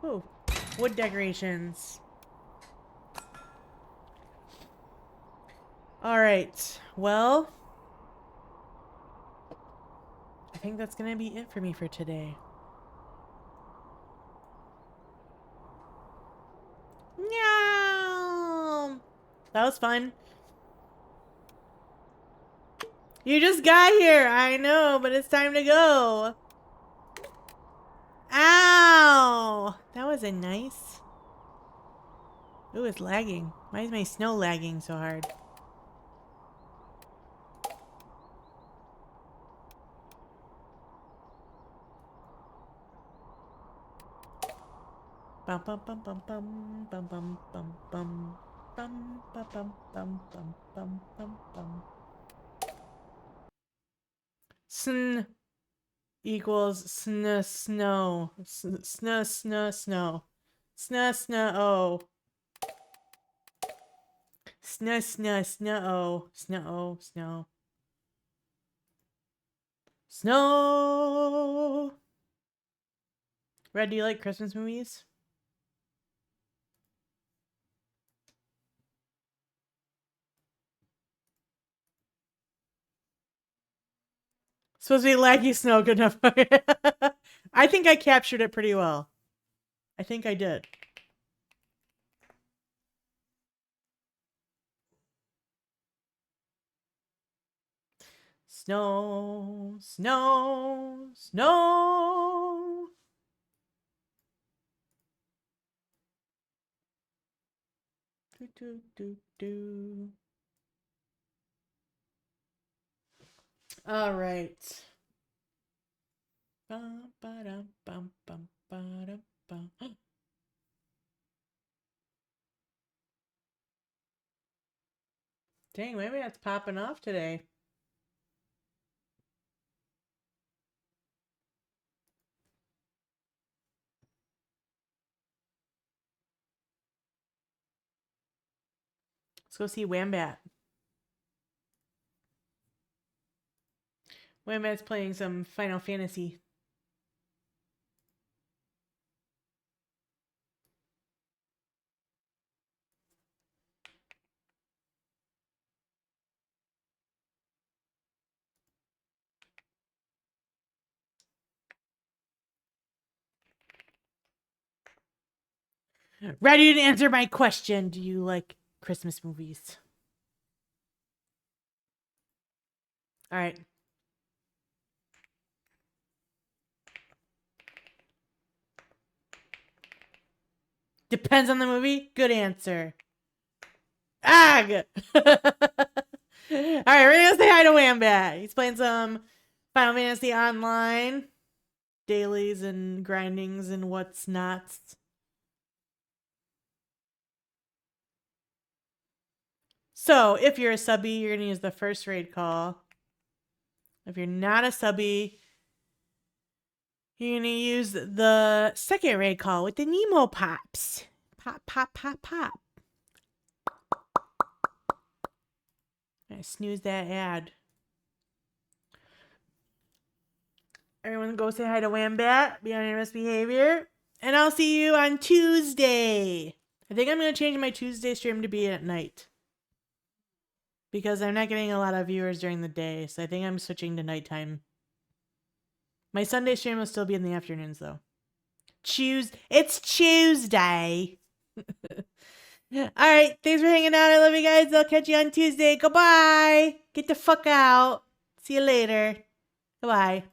Ooh, wood decorations. Alright, well, I think that's gonna be it for me for today. Meow! That was fun. You just got here. I know, but it's time to go. Ow! That was a nice. Ooh, it's lagging. Why is my snow lagging so hard? Bum bum bum bum bum bum bum bum bum bum bum bum bum bum bum bum bum. Sn equals snow. Snow. Oh. Snow. Snow. Red, do you like Christmas movies? Supposed to be laggy snow, good enough. I think I captured it pretty well. I think I did. Snow. Do. All right. Bum, ba-dum, bum, bum, ba-dum, bum. Dang, maybe that's popping off today. Let's go see Wambat. Wambat's playing some Final Fantasy. Ready to answer my question. Do you like Christmas movies? All right. Depends on the movie. Good answer. Ag! Alright, we're gonna say hi to Wambat. He's playing some Final Fantasy Online. Dailies and grindings and what's not. So, if you're a subby, you're gonna use the first raid call. If you're not a subby, you're gonna use the second raid call with the Nemo pops. Pop. I snooze that ad. Everyone go say hi to Wambat. Be on your best behavior. And I'll see you on Tuesday. I think I'm going to change my Tuesday stream to be at night. Because I'm not getting a lot of viewers during the day. So I think I'm switching to nighttime. My Sunday stream will still be in the afternoons though. It's Tuesday. Alright, thanks for hanging out. I love you guys. I'll catch you on Tuesday. Goodbye. Get the fuck out. See you later. Goodbye.